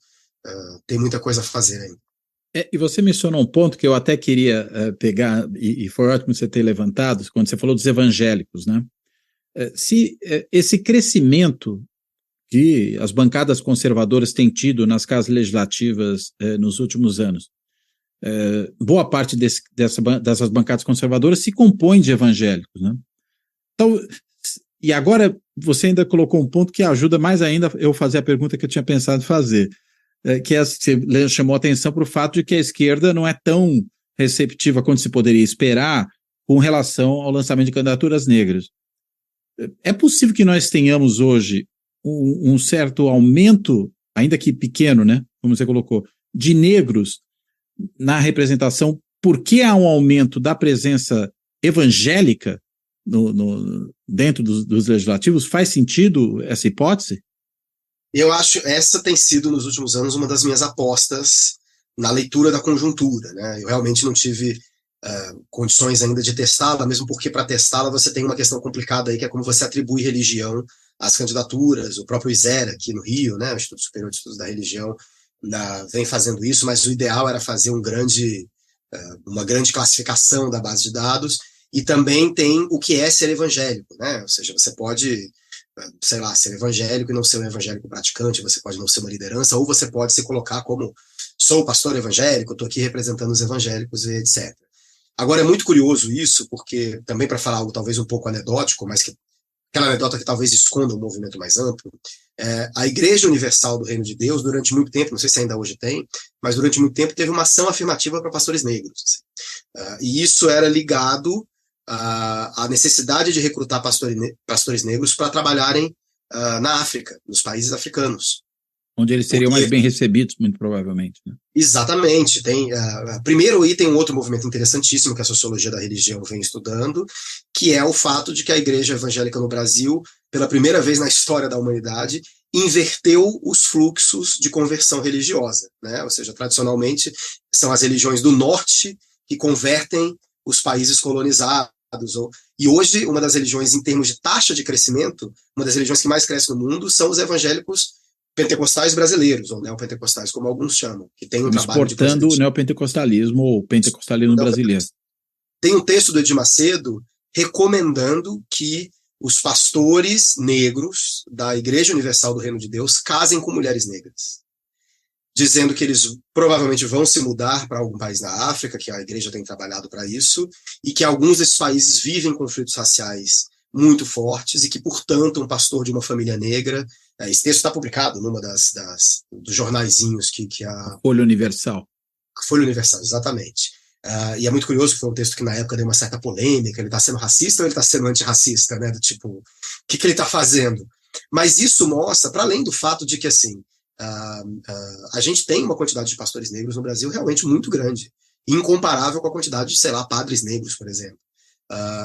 tem muita coisa a fazer aí. E você mencionou um ponto que eu até queria pegar, e foi ótimo você ter levantado, quando você falou dos evangélicos, né? Se esse crescimento que as bancadas conservadoras têm tido nas casas legislativas nos últimos anos, boa parte dessas bancadas conservadoras se compõe de evangélicos, né? Então, E agora você ainda colocou um ponto que ajuda mais ainda eu fazer a pergunta que eu tinha pensado em fazer, que é, você chamou atenção para o fato de que a esquerda não é tão receptiva quanto se poderia esperar com relação ao lançamento de candidaturas negras. É possível que nós tenhamos hoje um certo aumento, ainda que pequeno, né, como você colocou, de negros na representação, porque há um aumento da presença evangélica dentro dos legislativos? Faz sentido essa hipótese? Eu acho essa tem sido, nos últimos anos, uma das minhas apostas na leitura da conjuntura, né? Eu realmente não tive condições ainda de testá-la, mesmo porque para testá-la você tem uma questão complicada aí, que é como você atribui religião às candidaturas. O próprio ISERA, aqui no Rio, né, o Instituto Superior de Estudos da Religião, vem fazendo isso, mas o ideal era fazer uma grande classificação da base de dados. E também tem o que é ser evangélico, né? Ou seja, você pode, sei lá, ser evangélico e não ser um evangélico praticante, você pode não ser uma liderança, ou você pode se colocar como sou pastor evangélico, estou aqui representando os evangélicos, e etc. Agora, é muito curioso isso, porque também para falar algo talvez um pouco anedótico, mas que aquela anedota que talvez esconda um movimento mais amplo, a Igreja Universal do Reino de Deus, durante muito tempo, não sei se ainda hoje tem, mas durante muito tempo teve uma ação afirmativa para pastores negros. E isso era ligado à necessidade de recrutar pastores negros para trabalharem na África, nos países africanos. Onde eles seriam mais bem recebidos, muito provavelmente. Né? Exatamente. Primeiro aí tem um outro movimento interessantíssimo que a sociologia da religião vem estudando, que é o fato de que a igreja evangélica no Brasil, pela primeira vez na história da humanidade, inverteu os fluxos de conversão religiosa, né? Ou seja, tradicionalmente são as religiões do norte que convertem os países colonizados. E hoje, uma das religiões, em termos de taxa de crescimento, uma das religiões que mais cresce no mundo são os evangélicos pentecostais brasileiros, ou neopentecostais, como alguns chamam, que tem um trabalho exportando o neopentecostalismo ou pentecostalismo brasileiro. Tem um texto do Edir Macedo recomendando que os pastores negros da Igreja Universal do Reino de Deus casem com mulheres negras, dizendo que eles provavelmente vão se mudar para algum país na África, que a igreja tem trabalhado para isso, e que alguns desses países vivem conflitos raciais muito fortes, e que, portanto, um pastor de uma família negra, esse texto está publicado numa dos jornaizinhos que a Folha Universal. A Folha Universal, exatamente. E é muito curioso que foi um texto que na época deu uma certa polêmica, ele está sendo racista ou ele está sendo antirracista, né? Do tipo, o que ele está fazendo? Mas isso mostra, para além do fato de que, assim, a gente tem uma quantidade de pastores negros no Brasil realmente muito grande, incomparável com a quantidade de, sei lá, padres negros, por exemplo.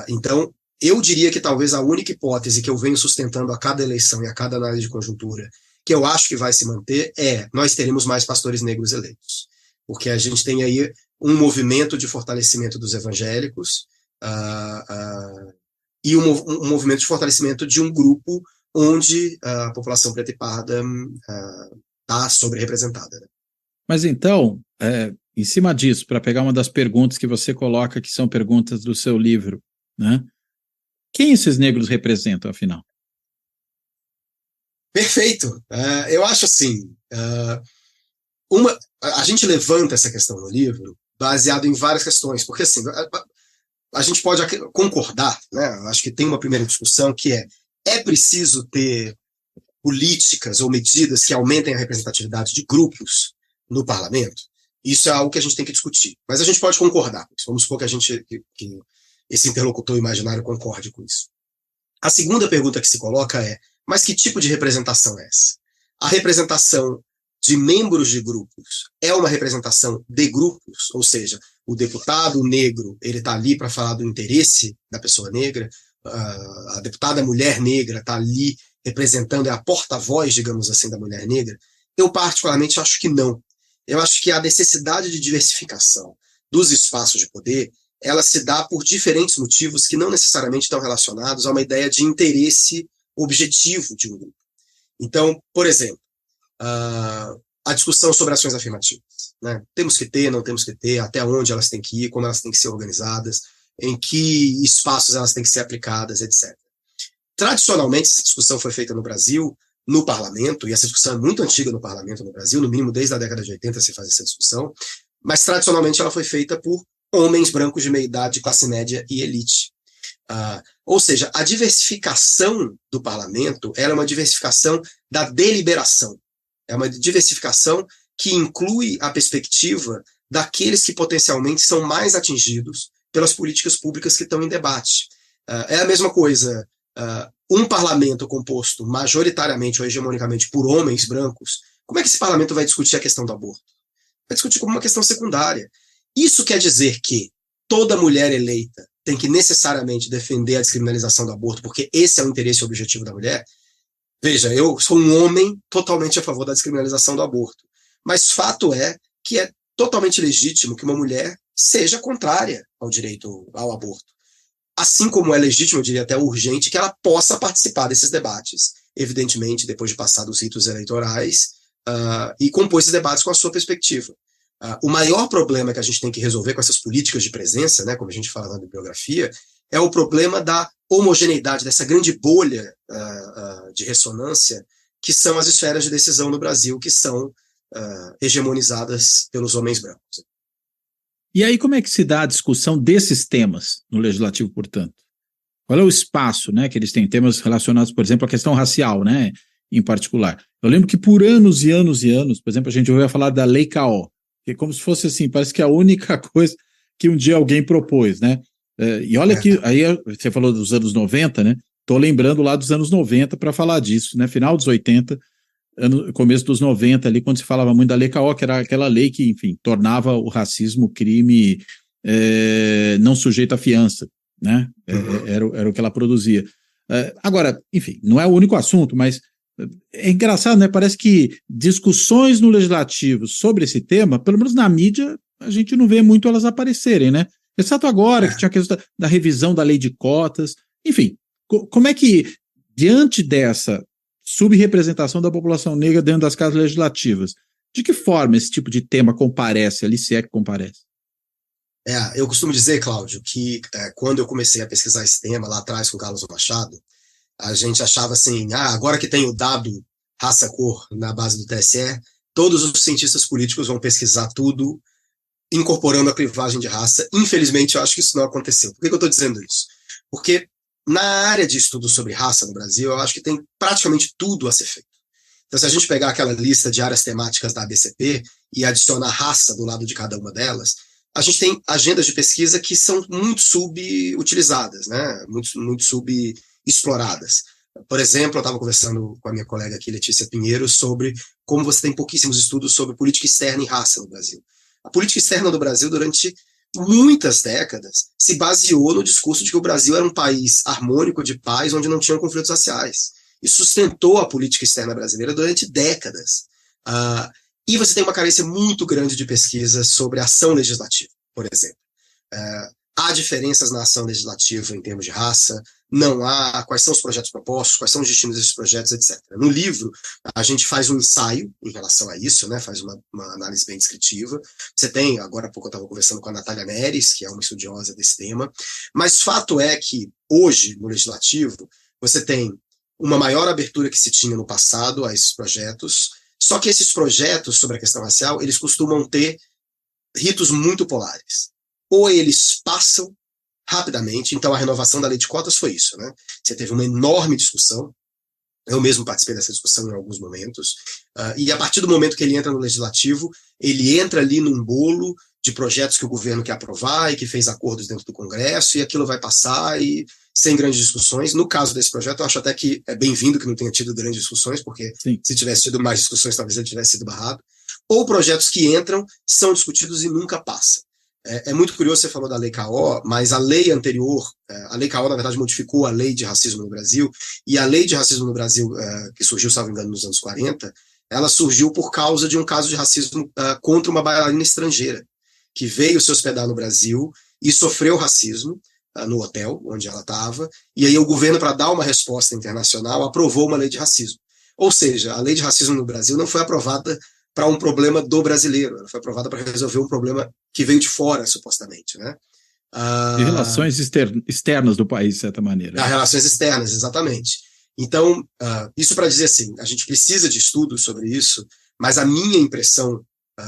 Então, eu diria que talvez a única hipótese que eu venho sustentando a cada eleição e a cada análise de conjuntura, que eu acho que vai se manter, nós teremos mais pastores negros eleitos. Porque a gente tem aí um movimento de fortalecimento dos evangélicos e um movimento de fortalecimento de um grupo onde a população preta e parda está sobre-representada. Né? Mas então, em cima disso, para pegar uma das perguntas que você coloca, que são perguntas do seu livro, né? Quem esses negros representam, afinal? Perfeito. Eu acho assim, a gente levanta essa questão no livro baseado em várias questões, porque assim, a gente pode concordar, né? Acho que tem uma primeira discussão que é preciso ter políticas ou medidas que aumentem a representatividade de grupos no parlamento. Isso é algo que a gente tem que discutir. Mas a gente pode concordar. Vamos supor que esse interlocutor imaginário concorde com isso. A segunda pergunta que se coloca mas que tipo de representação é essa? A representação de membros de grupos é uma representação de grupos, ou seja, o deputado negro ele está ali para falar do interesse da pessoa negra, a deputada mulher negra está ali representando, é a porta-voz, digamos assim, da mulher negra. Eu particularmente acho que não. Eu acho que a necessidade de diversificação dos espaços de poder ela se dá por diferentes motivos que não necessariamente estão relacionados a uma ideia de interesse objetivo de um grupo. Então, por exemplo, a discussão sobre ações afirmativas. Né? Temos que ter, não temos que ter, até onde elas têm que ir, como elas têm que ser organizadas, em que espaços elas têm que ser aplicadas, etc. Tradicionalmente, essa discussão foi feita no Brasil, no parlamento, e essa discussão é muito antiga no parlamento no Brasil, no mínimo desde a década de 80 se faz essa discussão, mas tradicionalmente ela foi feita por homens brancos de meia idade, classe média e elite. Ou seja, a diversificação do parlamento era uma diversificação da deliberação. É uma diversificação que inclui a perspectiva daqueles que potencialmente são mais atingidos pelas políticas públicas que estão em debate. É a mesma coisa, um parlamento composto majoritariamente ou hegemonicamente por homens brancos, como é que esse parlamento vai discutir a questão do aborto? Vai discutir como uma questão secundária. Isso quer dizer que toda mulher eleita tem que necessariamente defender a descriminalização do aborto, porque esse é o interesse e o objetivo da mulher? Veja, eu sou um homem totalmente a favor da descriminalização do aborto, mas fato é que é totalmente legítimo que uma mulher seja contrária ao direito ao aborto. Assim como é legítimo, eu diria até urgente, que ela possa participar desses debates, evidentemente, depois de passar dos ritos eleitorais, e compor esses debates com a sua perspectiva. O maior problema que a gente tem que resolver com essas políticas de presença, né, como a gente fala na bibliografia, é o problema da homogeneidade, dessa grande bolha de ressonância, que são as esferas de decisão no Brasil, que são hegemonizadas pelos homens brancos. E aí, como é que se dá a discussão desses temas no Legislativo, portanto? Qual é o espaço, né, que eles têm? Temas relacionados, por exemplo, à questão racial, né, em particular. Eu lembro que por anos e anos e anos, por exemplo, a gente ouviu falar da Lei K.O., que é como se fosse assim, parece que é a única coisa que um dia alguém propôs, né? E olha que, aí você falou dos anos 90, né? Estou lembrando lá dos anos 90 para falar disso, né? Final dos 80, começo dos 90 ali, quando se falava muito da Lei K.O., que era aquela lei que, enfim, tornava o racismo crime não sujeito à fiança, né? Era o que ela produzia. Agora, enfim, não é o único assunto, mas é engraçado, né? Parece que discussões no Legislativo sobre esse tema, pelo menos na mídia, a gente não vê muito elas aparecerem, né? Exceto agora, que tinha a questão da revisão da lei de cotas. Enfim, como é que, diante dessa subrepresentação da população negra dentro das casas legislativas, de que forma esse tipo de tema comparece ali, se é que comparece? Eu costumo dizer, Cláudio, que quando eu comecei a pesquisar esse tema lá atrás com o Carlos Machado, a gente achava assim, agora que tem o dado raça-cor na base do TSE, todos os cientistas políticos vão pesquisar tudo, incorporando a clivagem de raça. Infelizmente, eu acho que isso não aconteceu. Por que eu estou dizendo isso? Porque na área de estudo sobre raça no Brasil, eu acho que tem praticamente tudo a ser feito. Então, se a gente pegar aquela lista de áreas temáticas da ABCP e adicionar raça do lado de cada uma delas, a gente tem agendas de pesquisa que são muito subutilizadas, né? Muito subexploradas. Por exemplo, eu estava conversando com a minha colega aqui, Letícia Pinheiro, sobre como você tem pouquíssimos estudos sobre política externa e raça no Brasil. A política externa do Brasil, durante muitas décadas, se baseou no discurso de que o Brasil era um país harmônico de paz, onde não tinham conflitos raciais. E sustentou a política externa brasileira durante décadas. E você tem uma carência muito grande de pesquisa sobre ação legislativa, por exemplo. Há diferenças na ação legislativa em termos de raça, não há, quais são os projetos propostos, quais são os destinos desses projetos, etc. No livro, a gente faz um ensaio em relação a isso, né, faz uma análise bem descritiva. Você tem, agora há pouco eu estava conversando com a Natália Neres, que é uma estudiosa desse tema, mas fato é que hoje, no Legislativo, você tem uma maior abertura que se tinha no passado a esses projetos, só que esses projetos sobre a questão racial, eles costumam ter ritos muito polares. Ou eles passam rapidamente, então a renovação da lei de cotas foi isso, né? Você teve uma enorme discussão, eu mesmo participei dessa discussão em alguns momentos, e a partir do momento que ele entra no legislativo, ele entra ali num bolo de projetos que o governo quer aprovar e que fez acordos dentro do Congresso, e aquilo vai passar e sem grandes discussões. No caso desse projeto, eu acho até que é bem-vindo que não tenha tido grandes discussões, porque Sim. Se tivesse tido mais discussões, talvez ele tivesse sido barrado. Ou projetos que entram, são discutidos e nunca passam. É muito curioso, você falou da Lei K.O., mas a lei anterior, a Lei K.O., na verdade, modificou a lei de racismo no Brasil, e a lei de racismo no Brasil, que surgiu, salvo engano, nos anos 40, ela surgiu por causa de um caso de racismo contra uma bailarina estrangeira, que veio se hospedar no Brasil e sofreu racismo no hotel onde ela estava, e aí o governo, para dar uma resposta internacional, aprovou uma lei de racismo. Ou seja, a lei de racismo no Brasil não foi aprovada para um problema do brasileiro, ela foi aprovada para resolver um problema que veio de fora, supostamente, né? De relações externas do país, de certa maneira. Relações externas, exatamente. Então, isso para dizer assim, a gente precisa de estudos sobre isso, mas a minha impressão,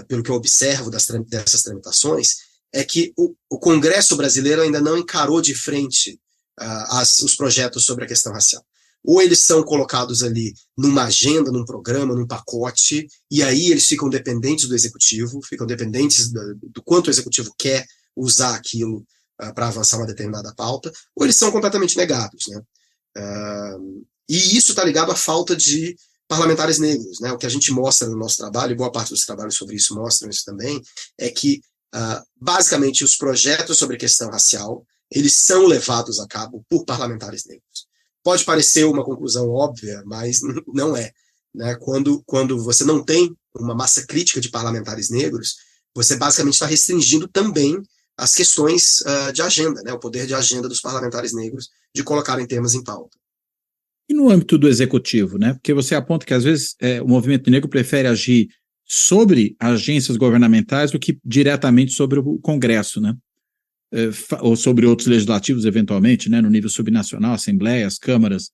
pelo que eu observo dessas tramitações, é que o Congresso brasileiro ainda não encarou de frente os projetos sobre a questão racial. Ou eles são colocados ali numa agenda, num programa, num pacote, e aí eles ficam dependentes do executivo, ficam dependentes do quanto o executivo quer usar aquilo para avançar uma determinada pauta, ou eles são completamente negados, né? E isso está ligado à falta de parlamentares negros, né? O que a gente mostra no nosso trabalho, e boa parte dos trabalhos sobre isso mostram isso também, é que, basicamente, os projetos sobre questão racial, eles são levados a cabo por parlamentares negros. Pode parecer uma conclusão óbvia, mas não é, né? Quando você não tem uma massa crítica de parlamentares negros, você basicamente está restringindo também as questões de agenda, né? O poder de agenda dos parlamentares negros de colocarem temas em pauta. E no âmbito do executivo, né? Porque você aponta que às vezes o movimento negro prefere agir sobre agências governamentais do que diretamente sobre o Congresso, né? Ou sobre outros legislativos, eventualmente, né, no nível subnacional, assembleias, câmaras.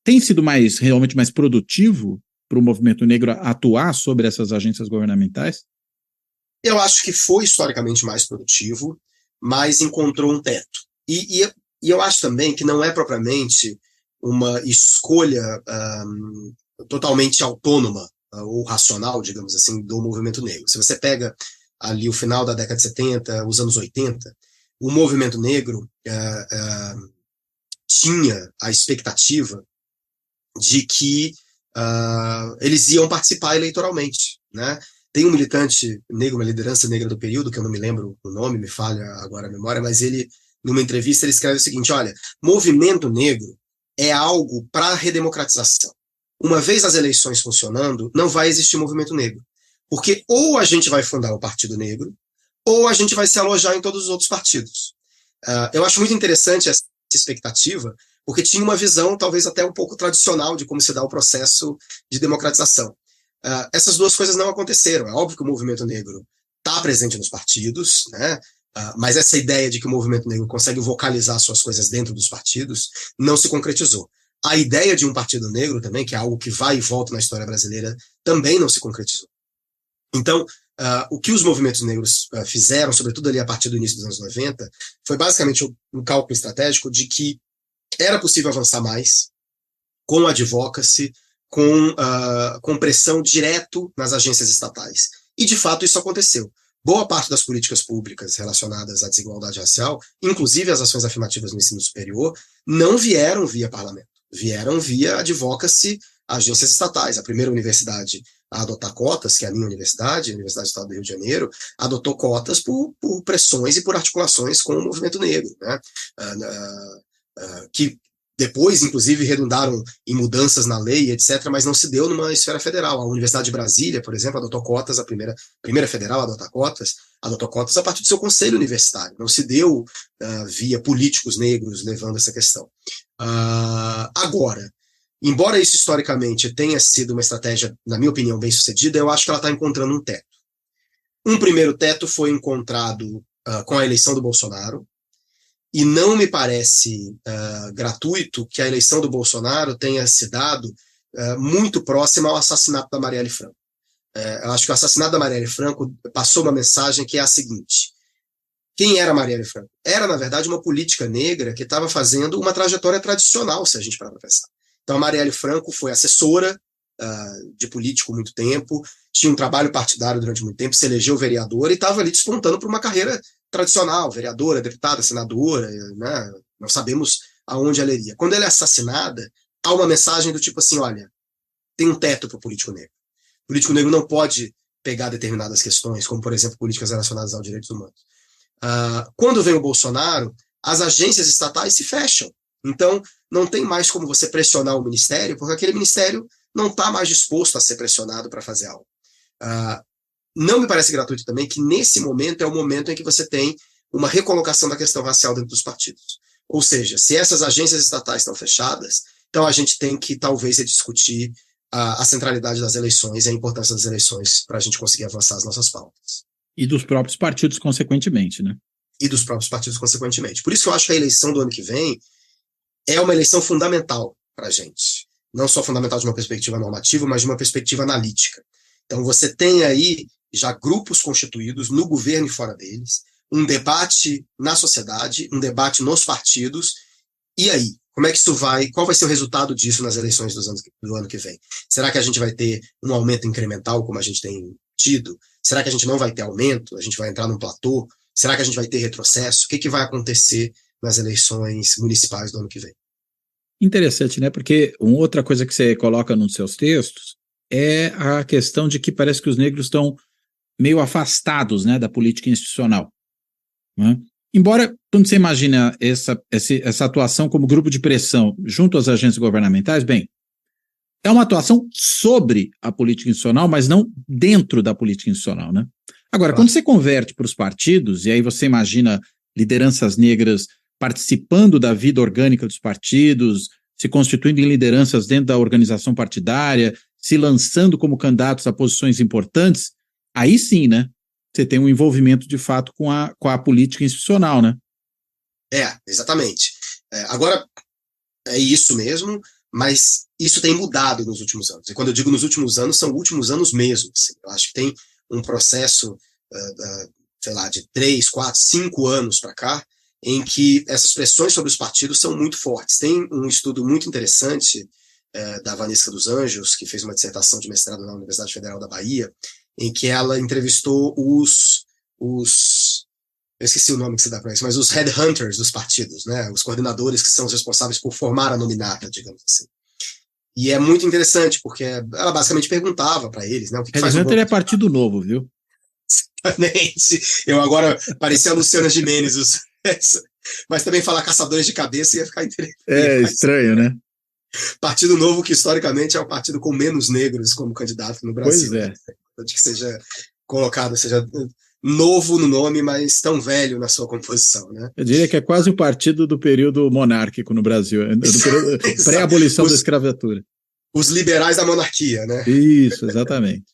Tem sido realmente mais produtivo para o movimento negro atuar sobre essas agências governamentais? Eu acho que foi historicamente mais produtivo, mas encontrou um teto. E eu acho também que não é propriamente uma escolha totalmente autônoma ou racional, digamos assim, do movimento negro. Se você pega ali o final da década de 70, os anos 80, o movimento negro tinha a expectativa de que eles iam participar eleitoralmente, né? Tem um militante negro, uma liderança negra do período, que eu não me lembro o nome, me falha agora a memória, mas ele, numa entrevista, ele escreve o seguinte: olha, movimento negro é algo para redemocratização. Uma vez as eleições funcionando, não vai existir movimento negro. Porque ou a gente vai fundar o Partido Negro, ou a gente vai se alojar em todos os outros partidos. Eu acho muito interessante essa expectativa, porque tinha uma visão talvez até um pouco tradicional de como se dá o processo de democratização. Essas duas coisas não aconteceram. É óbvio que o movimento negro está presente nos partidos, né? Mas essa ideia de que o movimento negro consegue vocalizar suas coisas dentro dos partidos não se concretizou. A ideia de um partido negro também, que é algo que vai e volta na história brasileira, também não se concretizou. Então, o que os movimentos negros fizeram, sobretudo ali a partir do início dos anos 90, foi basicamente um cálculo estratégico de que era possível avançar mais com advocacy, com pressão direto nas agências estatais. E, de fato, isso aconteceu. Boa parte das políticas públicas relacionadas à desigualdade racial, inclusive as ações afirmativas no ensino superior, não vieram via parlamento, vieram via advocacy, agências estatais. A primeira universidade a adotar cotas, que é a minha universidade, a Universidade do Estado do Rio de Janeiro, adotou cotas por pressões e por articulações com o movimento negro, né? Que depois, inclusive, redundaram em mudanças na lei, etc., mas não se deu numa esfera federal. A Universidade de Brasília, por exemplo, adotou cotas, a primeira federal a adotar cotas, adotou cotas a partir do seu conselho universitário. Não se deu via políticos negros levando essa questão. Agora, embora isso historicamente tenha sido uma estratégia, na minha opinião, bem sucedida, eu acho que ela está encontrando um teto. Um primeiro teto foi encontrado com a eleição do Bolsonaro, e não me parece gratuito que a eleição do Bolsonaro tenha se dado muito próxima ao assassinato da Marielle Franco. Eu acho que o assassinato da Marielle Franco passou uma mensagem que é a seguinte: quem era Marielle Franco? Era, na verdade, uma política negra que estava fazendo uma trajetória tradicional, se a gente parar para pensar. Então, a Marielle Franco foi assessora de político muito tempo, tinha um trabalho partidário durante muito tempo, se elegeu vereadora e estava ali despontando para uma carreira tradicional, vereadora, deputada, senadora, né? Não sabemos aonde ela iria. Quando ela é assassinada, há uma mensagem do tipo assim: olha, tem um teto para o político negro. O político negro não pode pegar determinadas questões, como, por exemplo, políticas relacionadas aos direitos humanos. Quando vem o Bolsonaro, as agências estatais se fecham. Então, não tem mais como você pressionar o ministério, porque aquele ministério não está mais disposto a ser pressionado para fazer algo. Não me parece gratuito também que nesse momento é o momento em que você tem uma recolocação da questão racial dentro dos partidos. Ou seja, se essas agências estatais estão fechadas, então a gente tem que talvez rediscutir a centralidade das eleições e a importância das eleições para a gente conseguir avançar as nossas pautas. E dos próprios partidos, consequentemente, né? E dos próprios partidos, consequentemente. Por isso que eu acho que a eleição do ano que vem é uma eleição fundamental para a gente. Não só fundamental de uma perspectiva normativa, mas de uma perspectiva analítica. Então você tem aí já grupos constituídos no governo e fora deles, um debate na sociedade, um debate nos partidos. E aí? Como é que isso vai? Qual vai ser o resultado disso nas eleições do ano que vem? Será que a gente vai ter um aumento incremental, como a gente tem tido? Será que a gente não vai ter aumento? A gente vai entrar num platô? Será que a gente vai ter retrocesso? O que vai acontecer nas eleições municipais do ano que vem? Interessante, né? Porque uma outra coisa que você coloca nos seus textos é a questão de que parece que os negros estão meio afastados, né, da política institucional, né? Embora, quando você imagina essa atuação como grupo de pressão junto às agências governamentais, bem, é uma atuação sobre a política institucional, mas não dentro da política institucional, né? Agora, quando você converte para os partidos, e aí você imagina lideranças negras participando da vida orgânica dos partidos, se constituindo em lideranças dentro da organização partidária, se lançando como candidatos a posições importantes, aí sim, né? Você tem um envolvimento, de fato, com a política institucional, né? Exatamente. Agora, é isso mesmo, mas isso tem mudado nos últimos anos. E quando eu digo nos últimos anos, são últimos anos mesmo. Assim. Eu acho que tem um processo, sei lá, de 3, 4, 5 anos para cá, em que essas pressões sobre os partidos são muito fortes. Tem um estudo muito interessante da Vanessa dos Anjos, que fez uma dissertação de mestrado na Universidade Federal da Bahia, em que ela entrevistou eu esqueci o nome que se dá para isso, mas os headhunters dos partidos, né, os coordenadores que são os responsáveis por formar a nominata, digamos assim. E é muito interessante, porque ela basicamente perguntava para eles, né, o que faz o Headhunter é partido novo, viu? Exatamente. Eu agora parecia a Luciana Gimenez, mas também falar caçadores de cabeça ia ficar interessante. É estranho, né? Partido Novo, que historicamente é o partido com menos negros como candidato no Brasil. Pois é. Né? De que seja colocado, seja novo no nome, mas tão velho na sua composição. Né? Eu diria que é quase o partido do período monárquico no Brasil, do período pré-abolição da escravatura. Os liberais da monarquia, né? Isso, exatamente.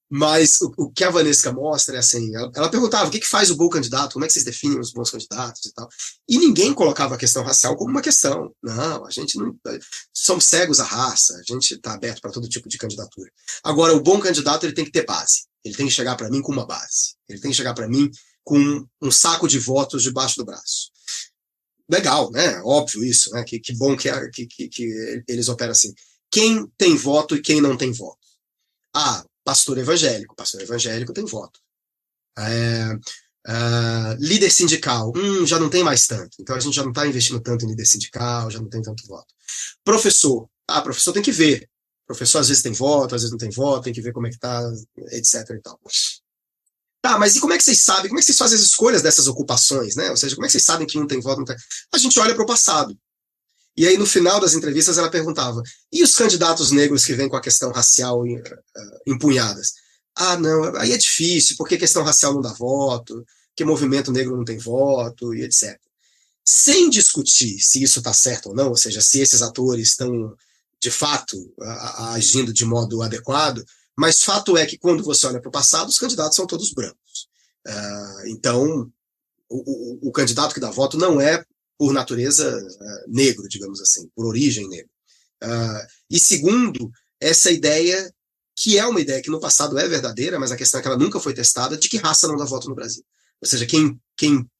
Mas o que a Vanessa mostra é assim, ela perguntava o que faz o bom candidato, como é que vocês definem os bons candidatos e tal. E ninguém colocava a questão racial como uma questão. Não, a gente não... Somos cegos à raça, a gente está aberto para todo tipo de candidatura. Agora, o bom candidato ele tem que ter base. Ele tem que chegar para mim com uma base. Ele tem que chegar para mim com um saco de votos debaixo do braço. Legal, né? Óbvio isso, né? Que bom que eles operam assim. Quem tem voto e quem não tem voto? Pastor evangélico tem voto. Líder sindical, já não tem mais tanto. Então a gente já não está investindo tanto em líder sindical, já não tem tanto voto. Professor, professor tem que ver. Professor às vezes tem voto, às vezes não tem voto, tem que ver como é que tá, etc. e tal. Mas e como é que vocês sabem? Como é que vocês fazem as escolhas dessas ocupações, né? Ou seja, como é que vocês sabem que um tem voto, não tem? A gente olha para o passado. E aí, no final das entrevistas, ela perguntava, e os candidatos negros que vêm com a questão racial empunhadas? Não, aí é difícil, porque questão racial não dá voto, que movimento negro não tem voto, e etc. Sem discutir se isso está certo ou não, ou seja, se esses atores estão, de fato, agindo de modo adequado, mas fato é que, quando você olha para o passado, os candidatos são todos brancos. Então, o candidato que dá voto não é por natureza negro, digamos assim, por origem negra. E segundo, essa ideia, que é uma ideia que no passado é verdadeira, mas a questão é que ela nunca foi testada, de que raça não dá voto no Brasil. Ou seja, quem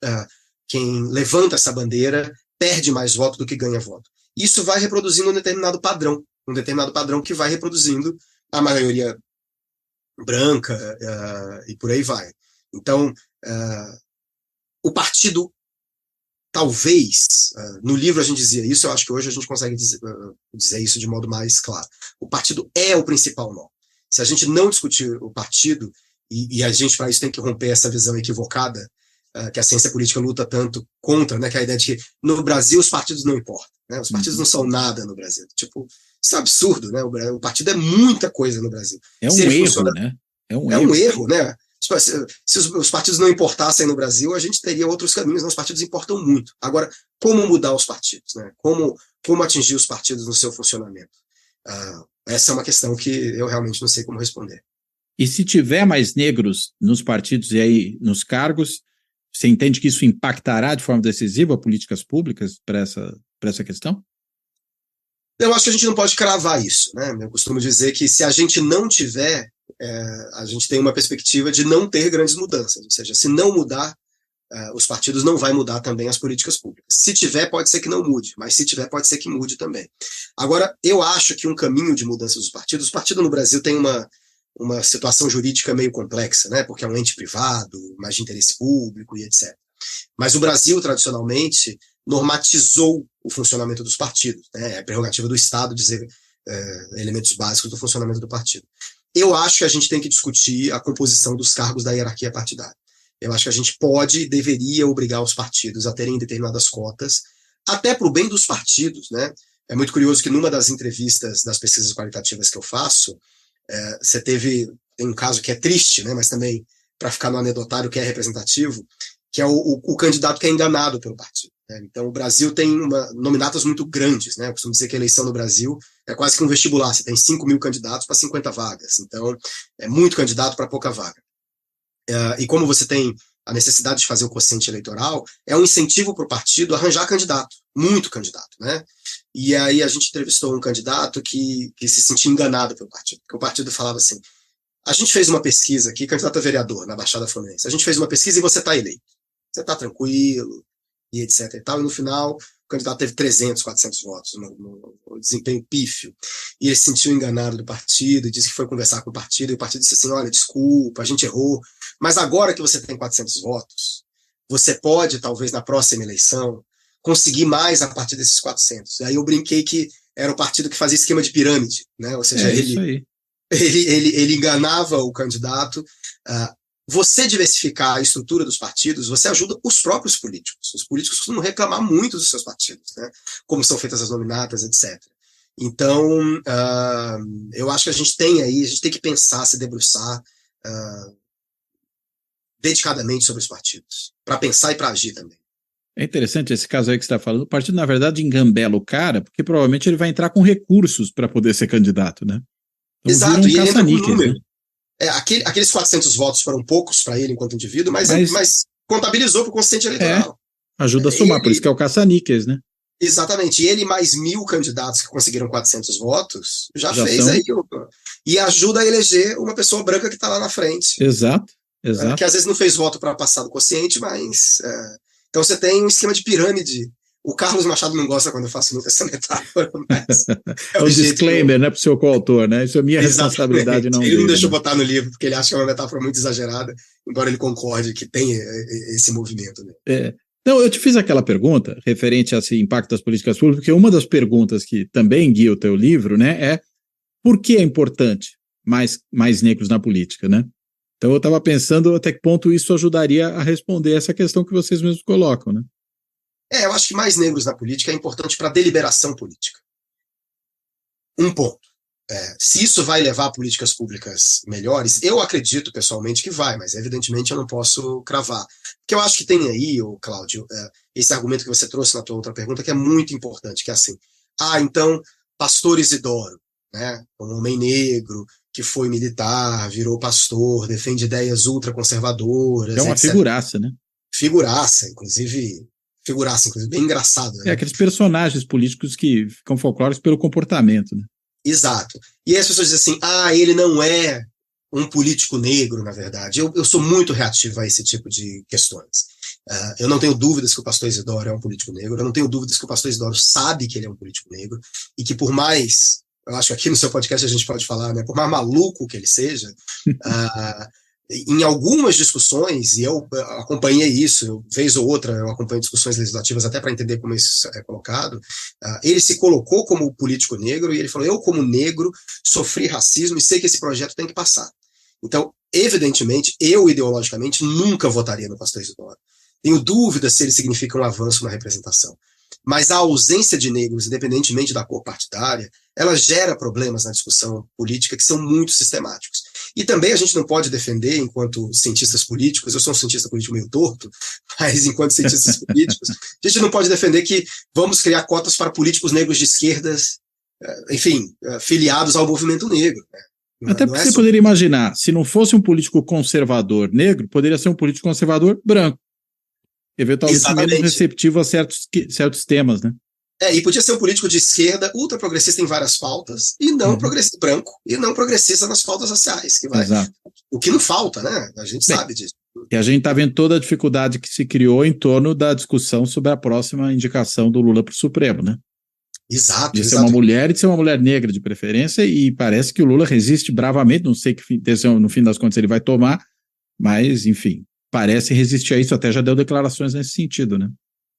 levanta essa bandeira perde mais voto do que ganha voto. Isso vai reproduzindo um determinado padrão que vai reproduzindo a maioria branca e por aí vai. Então, o partido talvez, no livro a gente dizia isso, eu acho que hoje a gente consegue dizer isso de modo mais claro. O partido é o principal nó. Se a gente não discutir o partido, e a gente para isso tem que romper essa visão equivocada, que a ciência política luta tanto contra, né, que é a ideia de que no Brasil os partidos não importam, né, os partidos não são nada no Brasil. Tipo, isso é um absurdo, né? O partido é muita coisa no Brasil. É um erro, né? É um erro, né? Se os partidos não importassem no Brasil, a gente teria outros caminhos, os partidos importam muito. Agora, como mudar os partidos? Né? Como atingir os partidos no seu funcionamento? Essa é uma questão que eu realmente não sei como responder. E se tiver mais negros nos partidos e aí nos cargos, você entende que isso impactará de forma decisiva políticas públicas para essa questão? Eu acho que a gente não pode cravar isso. Né? Eu costumo dizer que se a gente não tiver, a gente tem uma perspectiva de não ter grandes mudanças. Ou seja, se não mudar, os partidos não vai mudar também as políticas públicas. Se tiver, pode ser que não mude, mas se tiver, pode ser que mude também. Agora, eu acho que um caminho de mudança dos partidos, o partido no Brasil tem uma situação jurídica meio complexa, né? Porque é um ente privado, mas de interesse público e etc. Mas o Brasil, tradicionalmente, normatizou o funcionamento dos partidos, né? É prerrogativa do Estado dizer elementos básicos do funcionamento do partido. Eu acho que a gente tem que discutir a composição dos cargos da hierarquia partidária. Eu acho que a gente pode e deveria obrigar os partidos a terem determinadas cotas, até para o bem dos partidos, né? É muito curioso que numa das entrevistas das pesquisas qualitativas que eu faço, tem um caso que é triste, né? Mas também para ficar no anedotário que é representativo, que é o candidato que é enganado pelo partido, né? Então o Brasil tem nominatas muito grandes, né? Eu costumo dizer que a eleição no Brasil é quase que um vestibular, você tem 5.000 candidatos para 50 vagas, então é muito candidato para pouca vaga. E como você tem a necessidade de fazer o quociente eleitoral, é um incentivo para o partido arranjar candidato, muito candidato, né? E aí a gente entrevistou um candidato que se sentia enganado pelo partido, porque o partido falava assim: a gente fez uma pesquisa aqui, candidato a vereador na Baixada Fluminense, a gente fez uma pesquisa e você está eleito, você está tranquilo, e etc e tal, e no final o candidato teve 300, 400 votos, no desempenho pífio, e ele se sentiu enganado do partido, disse que foi conversar com o partido, e o partido disse assim: olha, desculpa, a gente errou, mas agora que você tem 400 votos, você pode, talvez na próxima eleição, conseguir mais a partir desses 400. E aí eu brinquei que era o partido que fazia esquema de pirâmide, né? Ou seja, ele enganava o candidato. Você diversificar a estrutura dos partidos, você ajuda os próprios políticos. Os políticos costumam reclamar muito dos seus partidos, né? Como são feitas as nominatas, etc. Então, eu acho que a gente tem que pensar, se debruçar dedicadamente sobre os partidos, para pensar e para agir também. É interessante esse caso aí que você está falando. O partido, na verdade, engambela o cara, porque provavelmente ele vai entrar com recursos para poder ser candidato, né? Então, exato, e ele entra com número. Né? Aqueles 400 votos foram poucos para ele enquanto indivíduo, mas contabilizou para o quociente eleitoral. Ajuda a somar, por isso que é o caça-níqueis, né? Exatamente, e ele mais 1.000 candidatos que conseguiram 400 votos, já fez aí. E ajuda a eleger uma pessoa branca que está lá na frente. Exato. Que às vezes não fez voto para passar do quociente, mas... Então você tem um esquema de pirâmide. O Carlos Machado não gosta quando eu faço muito essa metáfora, mas é um disclaimer, né, para o seu coautor, né? Isso é minha responsabilidade, não ele dele, não deixou né? botar no livro, porque ele acha que é uma metáfora muito exagerada, embora ele concorde que tem esse movimento, né? Então, eu te fiz aquela pergunta referente a esse impacto das políticas públicas, porque uma das perguntas que também guia o teu livro, né, é por que é importante mais negros na política, né? Então eu estava pensando até que ponto isso ajudaria a responder essa questão que vocês mesmos colocam, né? Eu acho que mais negros na política é importante para a deliberação política. Um ponto. Se isso vai levar a políticas públicas melhores, eu acredito pessoalmente que vai, mas evidentemente eu não posso cravar. Porque eu acho que tem aí, Cláudio, esse argumento que você trouxe na tua outra pergunta, que é muito importante, que é assim, então, pastor Isidoro, né, um homem negro, que foi militar, virou pastor, defende ideias ultraconservadoras. É uma figuraça, né? Figuraça, inclusive bem engraçado. Né? Aqueles personagens políticos que ficam folclóricos pelo comportamento, né? Exato. E aí as pessoas dizem assim, ele não é um político negro, na verdade. Eu sou muito reativo a esse tipo de questões. Eu não tenho dúvidas que o pastor Isidoro é um político negro, eu não tenho dúvidas que o pastor Isidoro sabe que ele é um político negro, e que por mais... Eu acho que aqui no seu podcast a gente pode falar, né? Por mais maluco que ele seja, em algumas discussões, e eu acompanhei isso, vez ou outra, eu acompanho discussões legislativas até para entender como isso é colocado, ele se colocou como político negro e ele falou: eu, como negro, sofri racismo e sei que esse projeto tem que passar. Então, evidentemente, eu ideologicamente nunca votaria no pastor Isidoro. Tenho dúvidas se ele significa um avanço na representação. Mas a ausência de negros, independentemente da cor partidária, ela gera problemas na discussão política que são muito sistemáticos. E também a gente não pode defender, enquanto cientistas políticos, eu sou um cientista político meio torto, mas enquanto cientistas políticos, a gente não pode defender que vamos criar cotas para políticos negros de esquerdas, enfim, filiados ao movimento negro. Né? Até porque você poderia imaginar, se não fosse um político conservador negro, poderia ser um político conservador branco. Eventualmente menos receptivo a certos temas, né? E podia ser um político de esquerda, ultraprogressista em várias pautas, e não progressista branco, e não progressista nas pautas raciais. O que não falta, né? A gente sabe disso. E a gente está vendo toda a dificuldade que se criou em torno da discussão sobre a próxima indicação do Lula para o Supremo, né? Exato, De ser exato. uma mulher e de ser uma mulher negra de preferência, e parece que o Lula resiste bravamente, não sei que no fim das contas ele vai tomar, mas, enfim, parece resistir a isso, até já deu declarações nesse sentido, né?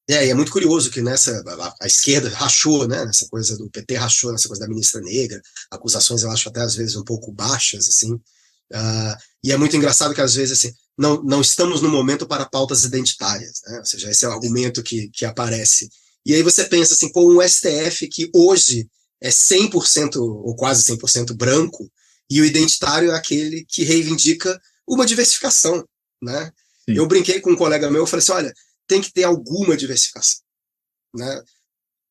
E é muito curioso que a esquerda rachou, né, nessa coisa do PT rachou nessa coisa da ministra negra, acusações eu acho até às vezes um pouco baixas, assim, e é muito engraçado que às vezes, assim, não estamos no momento para pautas identitárias, né, ou seja, esse é o argumento que aparece. E aí você pensa assim, pô, um STF que hoje é 100% ou quase 100% branco, e o identitário é aquele que reivindica uma diversificação, né? Sim. Eu brinquei com um colega meu, eu falei assim, olha, tem que ter alguma diversificação, né?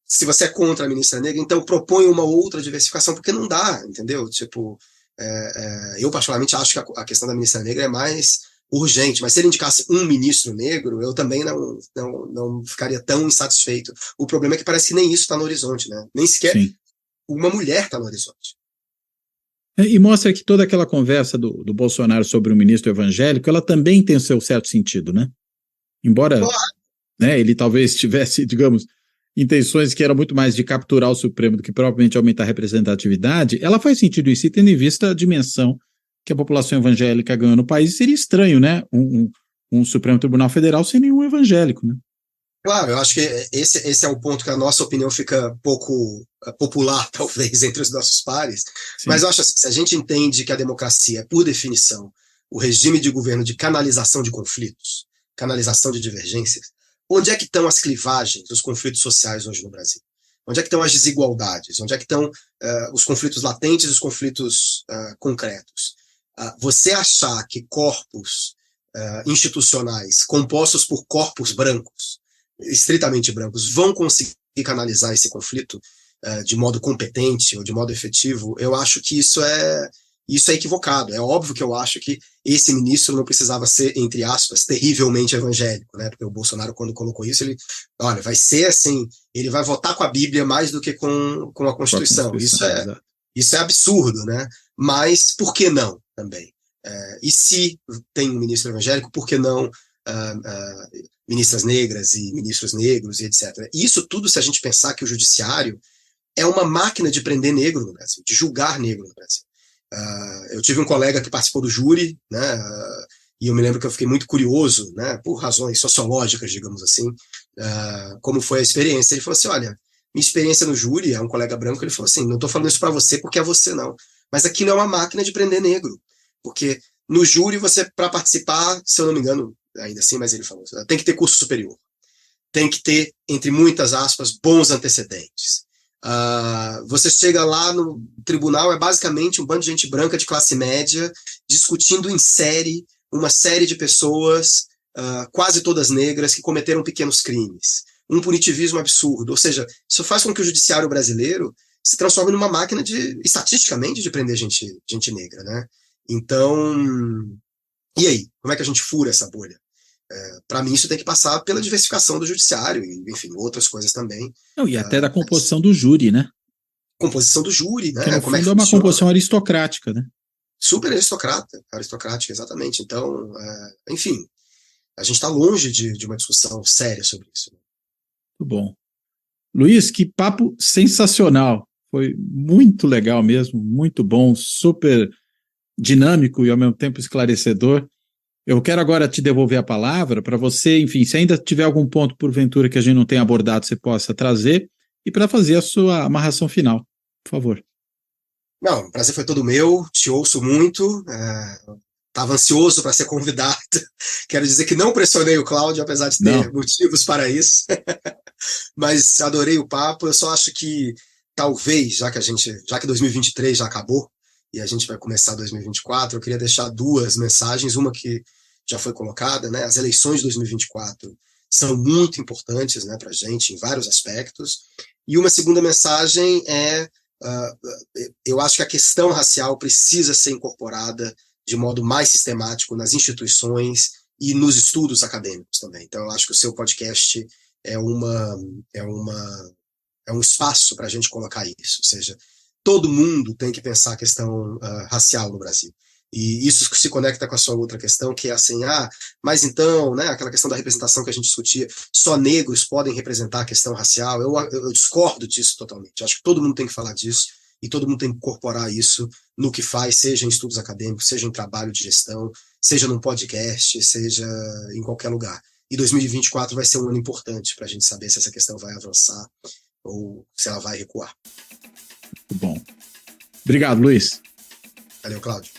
Se você é contra a ministra negra, então propõe uma outra diversificação, porque não dá, entendeu? Tipo, eu particularmente acho que a questão da ministra negra é mais urgente, mas se ele indicasse um ministro negro, eu também não ficaria tão insatisfeito. O problema é que parece que nem isso está no horizonte, né? Nem sequer Sim. uma mulher está no horizonte. E mostra que toda aquela conversa do Bolsonaro sobre o ministro evangélico, ela também tem o seu certo sentido, né? Embora, né, ele talvez tivesse, digamos, intenções que eram muito mais de capturar o Supremo do que propriamente aumentar a representatividade, ela faz sentido em si, tendo em vista a dimensão que a população evangélica ganhou no país. Seria estranho, né, um Supremo Tribunal Federal sem nenhum evangélico, né? Claro, eu acho que esse é o ponto que a nossa opinião fica pouco popular, talvez, entre os nossos pares. Sim. Mas eu acho assim, se a gente entende que a democracia é, por definição, o regime de governo de canalização de conflitos, canalização de divergências, onde é que estão as clivagens dos conflitos sociais hoje no Brasil? Onde é que estão as desigualdades? Onde é que estão os conflitos latentes e os conflitos concretos? Você achar que corpos institucionais compostos por corpos brancos, estritamente brancos, vão conseguir canalizar esse conflito de modo competente ou de modo efetivo, eu acho que isso é equivocado. É óbvio que eu acho que esse ministro não precisava ser, entre aspas, terrivelmente evangélico, né? Porque o Bolsonaro, quando colocou isso, ele, olha, vai ser assim, ele vai votar com a Bíblia mais do que com a Constituição. Isso é absurdo, né? Mas por que não também? E se tem um ministro evangélico, por que não ministras negras e ministros negros e etc. E isso tudo, se a gente pensar que o judiciário é uma máquina de prender negro no Brasil, de julgar negro no Brasil. Eu tive um colega que participou do júri, né, e eu me lembro que eu fiquei muito curioso, né, por razões sociológicas, digamos assim, como foi a experiência. Ele falou assim, olha, minha experiência no júri, é um colega branco, ele falou assim, não estou falando isso para você porque é você não, mas aquilo é uma máquina de prender negro, porque no júri você, para participar, se eu não me engano, ainda assim, mas ele falou, tem que ter curso superior, tem que ter, entre muitas aspas, bons antecedentes. Você chega lá no tribunal, é basicamente um bando de gente branca de classe média discutindo em série uma série de pessoas, quase todas negras, que cometeram pequenos crimes. Um punitivismo absurdo. Ou seja, isso faz com que o judiciário brasileiro se transforme numa máquina estatisticamente, de prender gente negra, né? Então, e aí? Como é que a gente fura essa bolha? Para mim, isso tem que passar pela diversificação do judiciário e, enfim, outras coisas também. Não, e até da composição do júri, né? Composição do júri, né? Que no fundo é uma composição aristocrática, né? Super aristocrática, exatamente. Então, enfim, a gente está longe de uma discussão séria sobre isso. Muito bom. Luiz, que papo sensacional. Foi muito legal mesmo, muito bom, super dinâmico e ao mesmo tempo esclarecedor. Eu quero agora te devolver a palavra para você, enfim, se ainda tiver algum ponto porventura que a gente não tenha abordado, você possa trazer, e para fazer a sua amarração final, por favor. Não, o prazer foi todo meu, te ouço muito, estava ansioso para ser convidado, quero dizer que não pressionei o Cláudio, apesar de ter motivos para isso, mas adorei o papo. Eu só acho que talvez, já que 2023 já acabou, e a gente vai começar 2024, eu queria deixar duas mensagens, uma que já foi colocada, né? As eleições de 2024 são muito importantes, né, para a gente em vários aspectos, e uma segunda mensagem é, eu acho que a questão racial precisa ser incorporada de modo mais sistemático nas instituições e nos estudos acadêmicos também. Então eu acho que o seu podcast é um espaço para a gente colocar isso, ou seja, todo mundo tem que pensar a questão racial no Brasil. E isso se conecta com a sua outra questão, que é assim, mas então, né, aquela questão da representação que a gente discutia, só negros podem representar a questão racial. Eu discordo disso totalmente. Acho que todo mundo tem que falar disso e todo mundo tem que incorporar isso no que faz, seja em estudos acadêmicos, seja em trabalho de gestão, seja num podcast, seja em qualquer lugar. E 2024 vai ser um ano importante para a gente saber se essa questão vai avançar ou se ela vai recuar. Muito bom. Obrigado, Luiz. Valeu, Cláudio.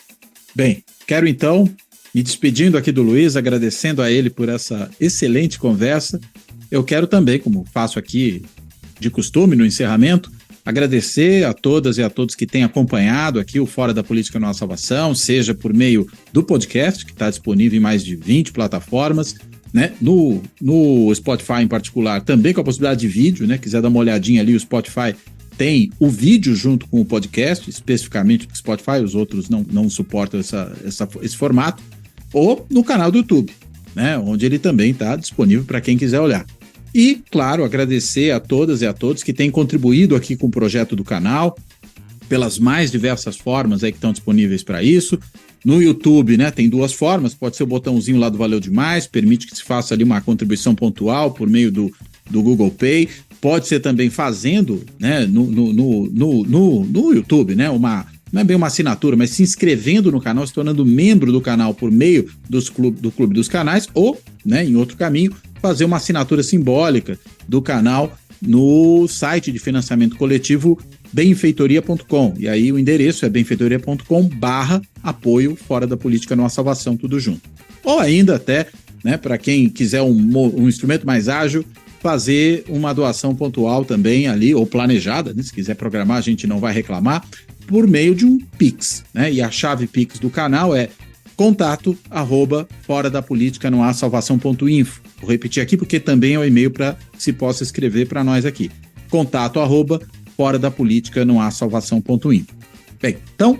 Bem, quero então, me despedindo aqui do Luiz, agradecendo a ele por essa excelente conversa. Eu quero também, como faço aqui de costume no encerramento, agradecer a todas e a todos que têm acompanhado aqui o Fora da Política Não Há Salvação, seja por meio do podcast, que está disponível em mais de 20 plataformas, né? No Spotify em particular, também com a possibilidade de vídeo, né? Quiser dar uma olhadinha ali, o Spotify tem o vídeo junto com o podcast, especificamente porque o Spotify, os outros não suportam esse formato, ou no canal do YouTube, né? Onde ele também está disponível para quem quiser olhar. E, claro, agradecer a todas e a todos que têm contribuído aqui com o projeto do canal, pelas mais diversas formas aí que estão disponíveis para isso. No YouTube, né, tem duas formas, pode ser o botãozinho lá do Valeu Demais, permite que se faça ali uma contribuição pontual por meio do Google Pay, pode ser também fazendo, né, no YouTube, né, não é bem uma assinatura, mas se inscrevendo no canal, se tornando membro do canal por meio do Clube dos Canais, ou, né, em outro caminho, fazer uma assinatura simbólica do canal no site de financiamento coletivo benfeitoria.com, e aí o endereço é benfeitoria.com/apoio Fora da Política Não Há Salvação, tudo junto. Ou ainda até, né, para quem quiser um instrumento mais ágil, fazer uma doação pontual também ali, ou planejada, né, se quiser programar, a gente não vai reclamar, por meio de um Pix, né, e a chave Pix do canal é contato@foradapoliticanãohasalvação.info. Vou repetir aqui porque também é o e-mail para que se possa escrever para nós aqui. contato@foradapoliticanãohasalvação.info. Bem, então,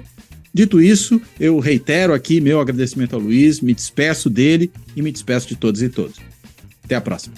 dito isso, eu reitero aqui meu agradecimento ao Luiz, me despeço dele e me despeço de todos e todas. Até a próxima.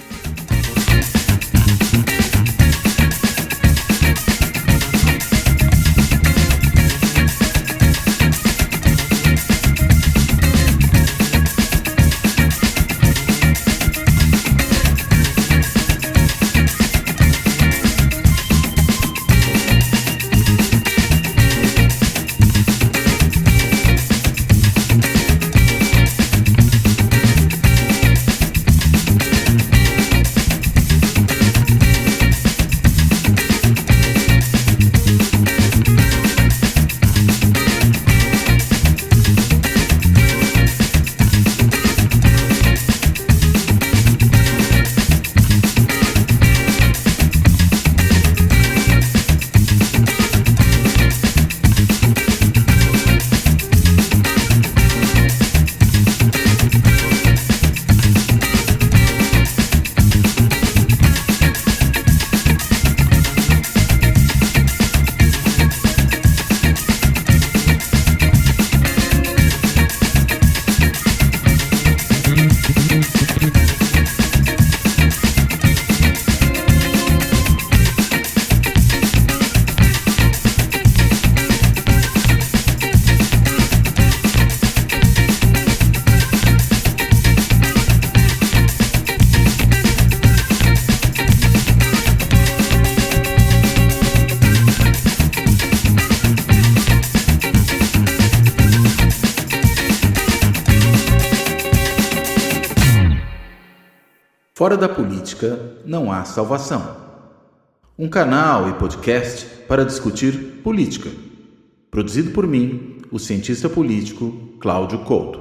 Fora da Política Não Há Salvação. Um canal e podcast para discutir política. Produzido por mim, o cientista político Cláudio Couto.